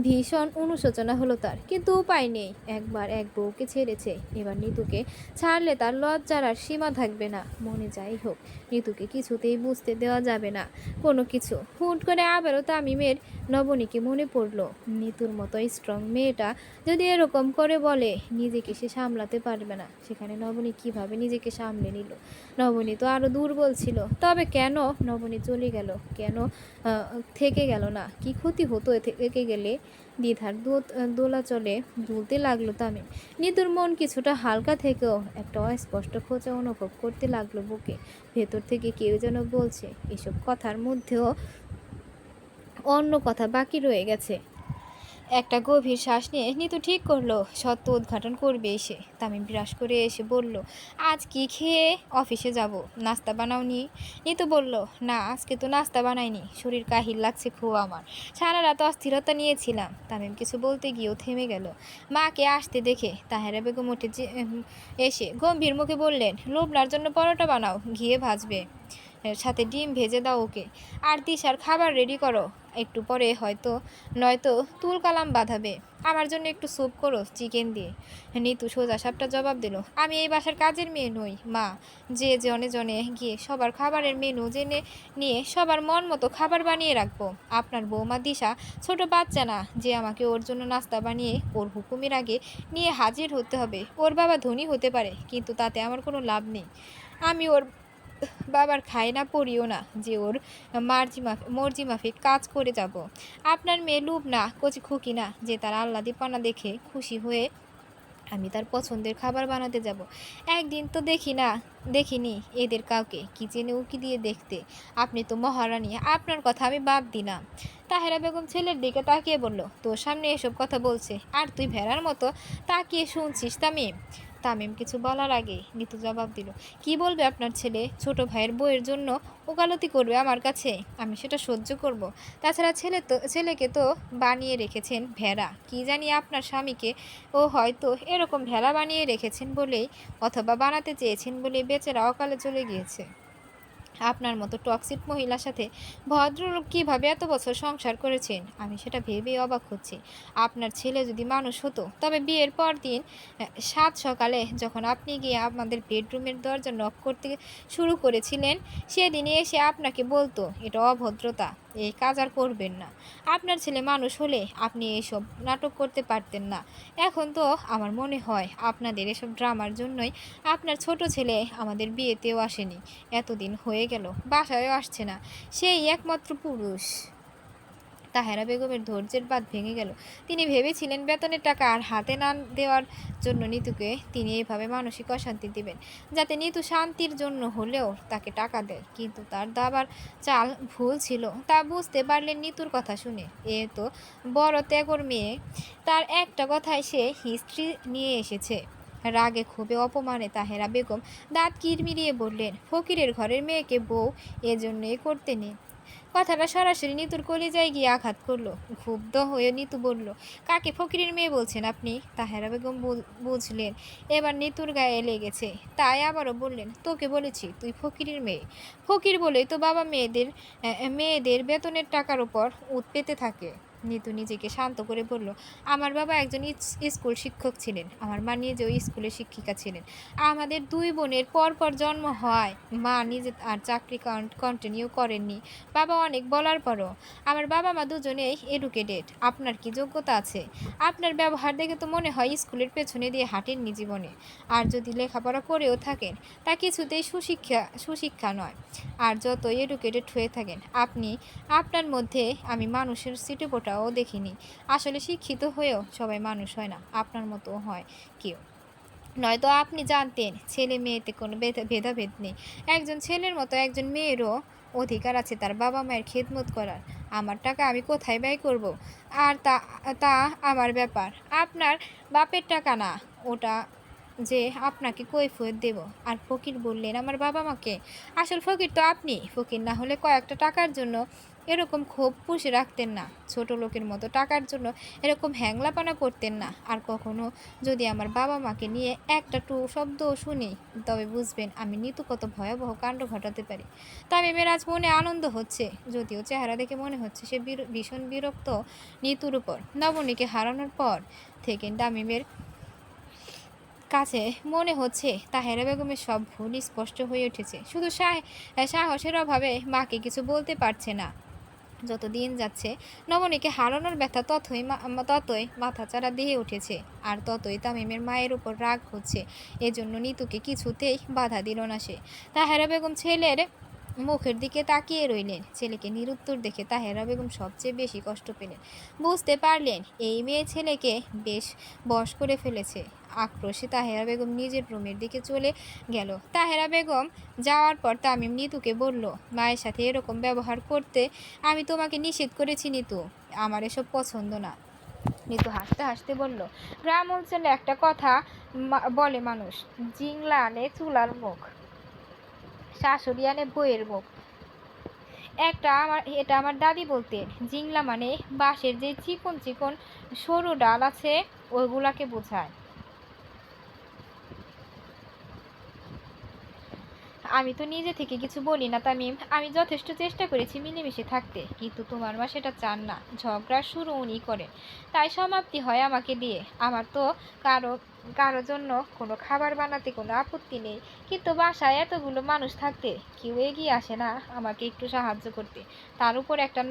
ভীষণ অনুশোচনা হলো তার, কিন্তু উপায় নেই। একবার এক বউকে ছেড়েছে, এবার নিতুকে ছাড়লে তার লজ্জার আর সীমা থাকবে না। মনে যাই হোক, নিতুকে কিছুতেই বুঝতে দেওয়া যাবে না কোনো কিছু। হুট করে আবারও তামিমের নবনীকে মনে পড়ল। নিতুর মতো স্ট্রং মেয়েটা যদি এরকম করে বলে নিজেকে সে সামলাতে পারবে না, সেখানে নবনী কিভাবে নিজেকে সামলে নিল? নবনী তো আরও দুর্বল ছিল। তবে কেন নবনী চলে গেল? কেন থেকে গেল না? কি ক্ষতি হতো থেকে গেলে? দ্বিধার দোলাচলে দুলতে লাগলো তামিম। নিতুর মন কিছুটা হালকা থেকেও একটা অস্পষ্ট খোঁচা অনুভব করতে লাগলো বুকে। ভেতর থেকে কেউ যেন বলছে এসব কথার মধ্যেও অন্য কথা বাকি রয়ে গেছে। একটা গভীর শ্বাস নিয়ে নিতু ঠিক করলো সত্য উদ্ঘাটন করবে এসে। তামিম বিরাস করে এসে বলল, আজ কি খেয়ে অফিসে যাব? নাস্তা বানাওনি? নিতু বলল, না, আজকে তো নাস্তা বানাইনি, শরীর কাহিল লাগছে খুব আমার। সারা রাত অস্থিরতা নিয়েছিলাম। তামিম কিছু বলতে গিয়েও থেমে গেল। মাকে আসতে দেখে তাহেরা বেগম উঠে এসে গম্ভীর মুখে বললেন, লোবনার জন্য পরোটা বানাও, ঘিয়ে ভাজবে, সাথে ডিম ভেজে দাও ওকে। আর দিশার খাবার রেডি করো, একটু পরে নয়তো তুলকালাম বাঁধাবে। আমার জন্য একটু স্যুপ করো চিকেন দিয়ে। নিতু সোজা সাপটা জবাব দিল, আমি এই বাসার কাজের মেয়ে নই মা, যে জনে জনে গিয়ে সবার খাবারের মেনু জেনে নিয়ে সবার মন মতো খাবার বানিয়ে রাখবো। আপনার বৌমা দিশা ছোট বাচ্চা না যে আমাকে ওর জন্য নাস্তা বানিয়ে ওর হুকুমের আগে নিয়ে হাজির হতে হবে। ওর বাবা ধনী হতে পারে, কিন্তু তাতে আমার কোনো লাভ নেই। আমি ওর বাবার খায় না পড়িও না যে ওর মর্জি মাফিক কাজ করে যাব। আপনার মেয়ে লুব না, কচি খুকি না যে তার আহ্লাদীপনা দেখে খুশি হয়ে আমি তার পছন্দের খাবার বানাতে যাব। একদিন তো দেখিনি এদের কাউকে কিচেনে উকি দিয়ে দেখতে। আপনি তো মহারানী, আপনার কথা আমি বাদ দিলাম। তাহেরা বেগম ছেলের দিকে তাকিয়ে বলল, তোর সামনে এসব কথা বলছে আর তুই ভেড়ার মতো তাকিয়ে শুনছিস? তামিম তামিম কিছু বলার আগে নিতু জবাব দিল, কি বলবে আপনার ছেলে? ছোট ভাইয়ের বউয়ের জন্য ওকালতি করবে আমার কাছে? আমি সেটা সহ্য করব? তাছাড়া ছেলেকে তো বানিয়ে রেখেছেন ভেড়া। কি জানি আপনার স্বামীকে ও হয়তো এরকম ভেড়া বানিয়ে রেখেছেন বলেই, অথবা বানাতে চেয়েছেন বলেই বেচারা অকালে চলে গিয়েছে। আপনার মতো টক্সিক মহিলার সাথে ভদ্রলোক কীভাবে এত বছর সংসার করেছেন আমি সেটা ভেবেই অবাক হচ্ছি। আপনার ছেলে যদি মানুষ হতো তবে বিয়ের পর দিন সাত সকালে যখন আপনি গিয়ে আমাদের বেডরুমের দরজা নক করতে শুরু করেছিলেন সেদিনই এসে আপনাকে বলতো এটা অভদ্রতা, এই কাজ আর করবেন না। আপনার ছেলে মানুষ হলে আপনি এসব নাটক করতে পারতেন না। এখন তো আমার মনে হয় আপনাদের এসব ড্রামার জন্যই আপনার ছোট ছেলে আমাদের বিয়েতেও আসেনি। এতদিন হয়ে গেল বাসায়ও আসছে না, সেই একমাত্র পুরুষ। তাহেরা বেগমের ধৈর্যের বাঁধ ভেঙে গেল। তিনি ভেবেছিলেন বেতনের টাকা আর হাতে না দেওয়ার জন্য নিতুকে তিনি এভাবে মানসিক অশান্তি দিবেন, যাতে নিতু শান্তির জন্য হলেও তাকে টাকা দেয়। কিন্তু তার দাবার চাল ভুল ছিল, তা বুঝতে পারলেন নিতুর কথা শুনে। এ তো বড় ত্যাগর মেয়ে, তার একটা কথায় সে হিস্ট্রি নিয়ে এসেছে। রাগে ক্ষোভে অপমানে তাহেরা বেগম দাঁত কিরমিরিয়ে বললেন, ফকিরের ঘরের মেয়েকে বউ এজন্যই করতে নেই। কথাটা সরাসরি নিতুর কলিজায় গিয়ে আঘাত করলো। ক্ষুব্ধ হয়ে নিতু বলল, কাকে ফকিরের মেয়ে বলছেন আপনি? তাহেরা বেগম বুঝলেন এবার নিতুর গায়ে লেগেছে, তাই আবারও বললেন, তোকে বলেছি তুই ফকিরের মেয়ে। ফকির বলেই তো বাবা মেয়েদের বেতনের টাকার উপর উৎ পেতে থাকে। নিতু নিজেকে শান্ত করে বলল, আমার বাবা একজন স্কুল শিক্ষক ছিলেন, আমার মা নিজেও স্কুলের শিক্ষিকা ছিলেন। আমাদের দুই বোনের পরপর জন্ম হয়, মা নিজে আর চাকরি কন্টিনিউ করেননি। বাবা অনেক বলার পরও আমার বাবা মা দুজনেই এডুকেটেড। আপনার কি যোগ্যতা আছে? আপনার ব্যবহার দেখে তো মনে হয় স্কুলের পেছনে দিয়ে হাঁটেননি জীবনে। আর যদি লেখাপড়া করেও থাকেন তা কিছুতেই সুশিক্ষা নয়। আর যত এডুকেটেড হয়ে থাকেন আপনি, আপনার মধ্যে আমি মানুষের সিটেপোটাও দেখিনি। আসলে শিক্ষিত হয়েও সবাই মানুষ হয় না, আপনার মতো হয় কেউ। নয়তো আপনি জানতেন ছেলে মেয়েতে কোনো ভেদাভেদ নেই। একজন ছেলের মতো একজন মেয়েরও অধিকার আছে তার বাবা মায়ের খেদমত করার। আমার টাকা আমি কোথায় ব্যয় করব? আর তা তা আমার ব্যাপার, আপনার বাপের টাকা না ওটা যে আপনাকে কৈফিয়ত দেব। আর ফকির বললেন, আমার বাবা মাকে? আসল ফকির তো আপনি। ফকির না হলে কয়েকটা টাকার জন্য এরকম ক্ষোভ পুষে রাখতেন না, ছোট লোকের মতো টাকার জন্য এরকম হ্যাংলাপানা করতেন না। আর কখনো যদি আমার বাবা মাকে নিয়ে একটা শব্দও শুনি তবে বুঝবেন আমি নিতু কত ভয়াবহ কাণ্ড ঘটাতে পারি। তামিমের আজ মনে আনন্দ হচ্ছে, যদিও চেহারা দেখে মনে হচ্ছে সে ভীষণ বিরক্ত নিতুর উপর। নবনীকে হারানোর পর থেকে তামিমের কাছে মনে হচ্ছে তাহেরা বেগমের সব ভুল স্পষ্ট হয়ে উঠেছে। শুধু সাহসের অভাবে মাকে কিছু বলতে পারছে না। যত দিন যাচ্ছে নবনীকে হারানোর ব্যথা ততই মাথাচাড়া দিয়ে উঠেছে, আর ততই তামিমের মায়ের উপর রাগ হচ্ছে। এজন্য নিতুকে কিছুতেই বাধা দিল না সে। তাহেরা বেগম ছেলের মুখের দিকে তাকিয়ে রইলেন। ছেলেকে নিরুত্তর দেখে তাহেরা বেগম সবচেয়ে বেশি কষ্ট পেলেন। বুঝতে পারলেন এই মেয়ে ছেলেকে বেশ বশ করে ফেলেছে। আক্রোশে তাহেরা বেগম নিজের রুমের দিকে চলে গেল। তাহেরা বেগম যাওয়ার পর তামিম নিতুকে বলল, মায়ের সাথে এরকম ব্যবহার করতে আমি তোমাকে নিষেধ করেছি নিতু, আমার এসব পছন্দ না। নিতু হাসতে হাসতে বলল, গ্রাম অঞ্চলে একটা কথা বলে মানুষ, জিংলা আনে চুলার মুখ, শাশুড়ি আনে বইয়ের মুখ। এটা আমার দাদি বলতেন। জিংলা মানে বাঁশের যে চিকন চিকন সরু ডাল আছে ওইগুলাকে বোঝায়। আমি তো নিজে থেকে কিছু বলি না তামিম, আমি যথেষ্ট চেষ্টা করেছি মিলেমিশে থাকতে, কিন্তু তোমার মা সেটা চান না। ঝগড়ার শুরু উনি করেন, তাই সমাপ্তি হয় আমাকে দিয়ে। আমার তো কারো কারো জন্য কোনো খাবার বানাতে কোনো আপত্তি নেই, কিন্তু বাসায় এতগুলো মানুষ থাকতে কেউ এগিয়ে আসে না আমাকে একটু সাহায্য করতে। তার উপর একটা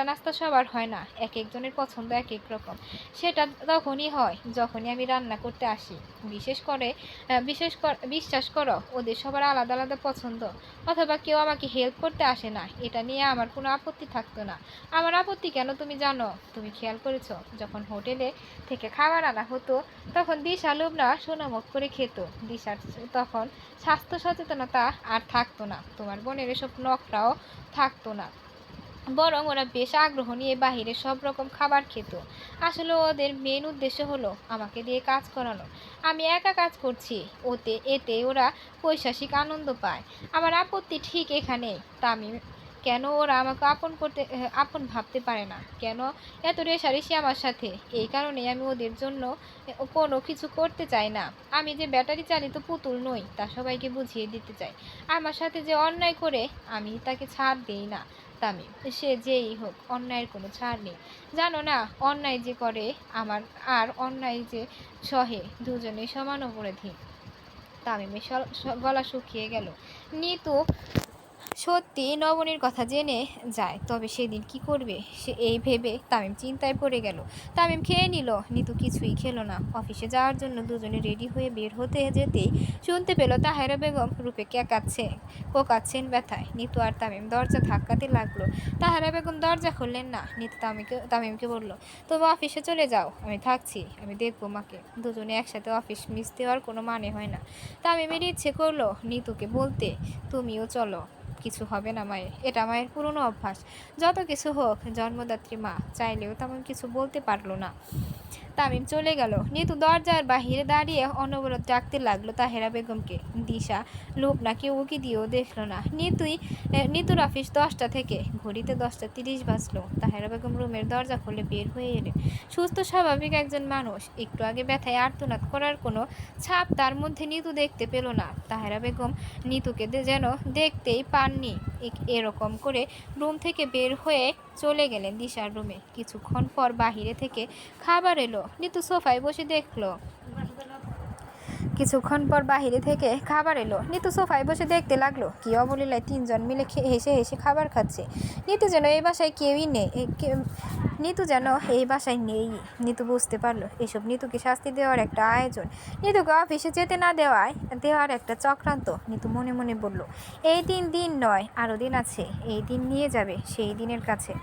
নাস্তা সবার হয় না, এক একজনের পছন্দ এক এক রকম। সেটা তখনই হয় যখনই আমি রান্না করতে আসি। বিশ্বাস করো, ওদের সবার আলাদা আলাদা পছন্দ, অথবা কেউ আমাকে হেল্প করতে আসে না, এটা নিয়ে আমার কোনো আপত্তি থাকতো না। আমার আপত্তি কেন তুমি জানো? তুমি খেয়াল করেছো, যখন হোটেলে থেকে খাবার আনা হতো তখন দিশা লোভনা সোনামুখ করে খেত। দিশার তখন স্বাস্থ্য সচেতনতা আর থাকতো না, তোমার বোনের এসব নখরাও থাকতো না, বরং ওরা বেশ আগ্রহ নিয়ে বাহিরে সব রকম খাবার খেত। আসলে ওদের মেন উদ্দেশ্য হলো আমাকে দিয়ে কাজ করানো। আমি একা কাজ করছি, এতে ওরা পৈশাসিক আনন্দ পায়। আমার আপত্তি ঠিক এখানেই, তামিম। কেন ওরা আমাকে আপন ভাবতে পারে না? কেন এত রেষারেষি আমার সাথে? এই কারণেই আমি ওদের জন্য কোনো কিছু করতে চাই না। আমি যে ব্যাটারি চালিত পুতুল নই তা সবাইকে বুঝিয়ে দিতে চাই। আমার সাথে যে অন্যায় করে আমি তাকে ছাড় দেই না তামিম। সে যেই হোক, অন্যায়ের কোনো ছাড় নেই। জানো না, অন্যায় যে করে আমার আর অন্যায় যে সহে, দুজনেই সমান অপরাধী। তামিমের গলা শুকিয়ে গেল। নিতু সত্যি নবনীর কথা জেনে যায়, তবে সেদিন কি করবে সে এই ভেবে তামিম চিন্তায় পড়ে গেল। তামিম খেয়ে নিল, নিতু কিছুই খেলো না। অফিসে যাওয়ার জন্য দুজনে রেডি হয়ে বের হতে যেতেই শুনতে পেল তাহেরা বেগম রূপে কোকাচ্ছেন ব্যথায়। নিতু আর তামিম দরজা ধাক্কাতে লাগলো। তাহেরা বেগম দরজা খুললেন না। নিতু তামিমকে বলল, তুমি অফিসে চলে যাও, আমি থাকছি, আমি দেখবো মাকে। দুজনে একসাথে অফিস মিস দেওয়ার কোনো মানে হয় না। তামিমের ইচ্ছে করলো নিতুকে বলতে, তুমিও চলো, কিছু হবে না মায়ের, এটা মায়ের পুরনো অভ্যাস। যত কিছু হোক, জন্মদাত্রী মা চাইলেও তেমন কিছু বলতে পারলো না। তামিম চলে গেল। নিতু দরজার বাহিরে দাঁড়িয়ে অনবরত ডাকতে লাগলো তাহেরা বেগমকে। দিশা লোভনা কেউ উকি দিয়েও দেখলো না। নিতুর অফিস 10টা থেকে, ঘড়িতে 10টা 30 বাজলো। তাহেরা বেগম রুমের দরজা খুলে বের হয়ে এলেন। সুস্থ স্বাভাবিক একজন মানুষ, একটু আগে ব্যথায় আর্তনাদ করার কোনো ছাপ তার মধ্যে নিতু দেখতে পেল না। তাহেরা বেগম নিতুকে যেন দেখতেই পাননি। এরকম করে রুম থেকে বের হয়ে চলে গেলেন দিশার রুমে। কিছুক্ষণ পর বাহিরে থেকে খাবার এলো। নিতু সোফায় বসে দেখতে লাগলো কি অবলীলায় তিনজন মিলে হেসে হেসে খাবার খাচ্ছে। নিতু যেন এই বাসায় নেই। নিতু বুঝতে পারলো এসব নিতুকে শাস্তি দেওয়ার একটা আয়োজন, নিতুকে অফিসে যেতে না দেওয়ার একটা চক্রান্ত। নিতু মনে মনে বলল, এই দিন নয়, আরও দিন আছে। এই দিন নিয়ে যাবে সেই দিনের কাছে।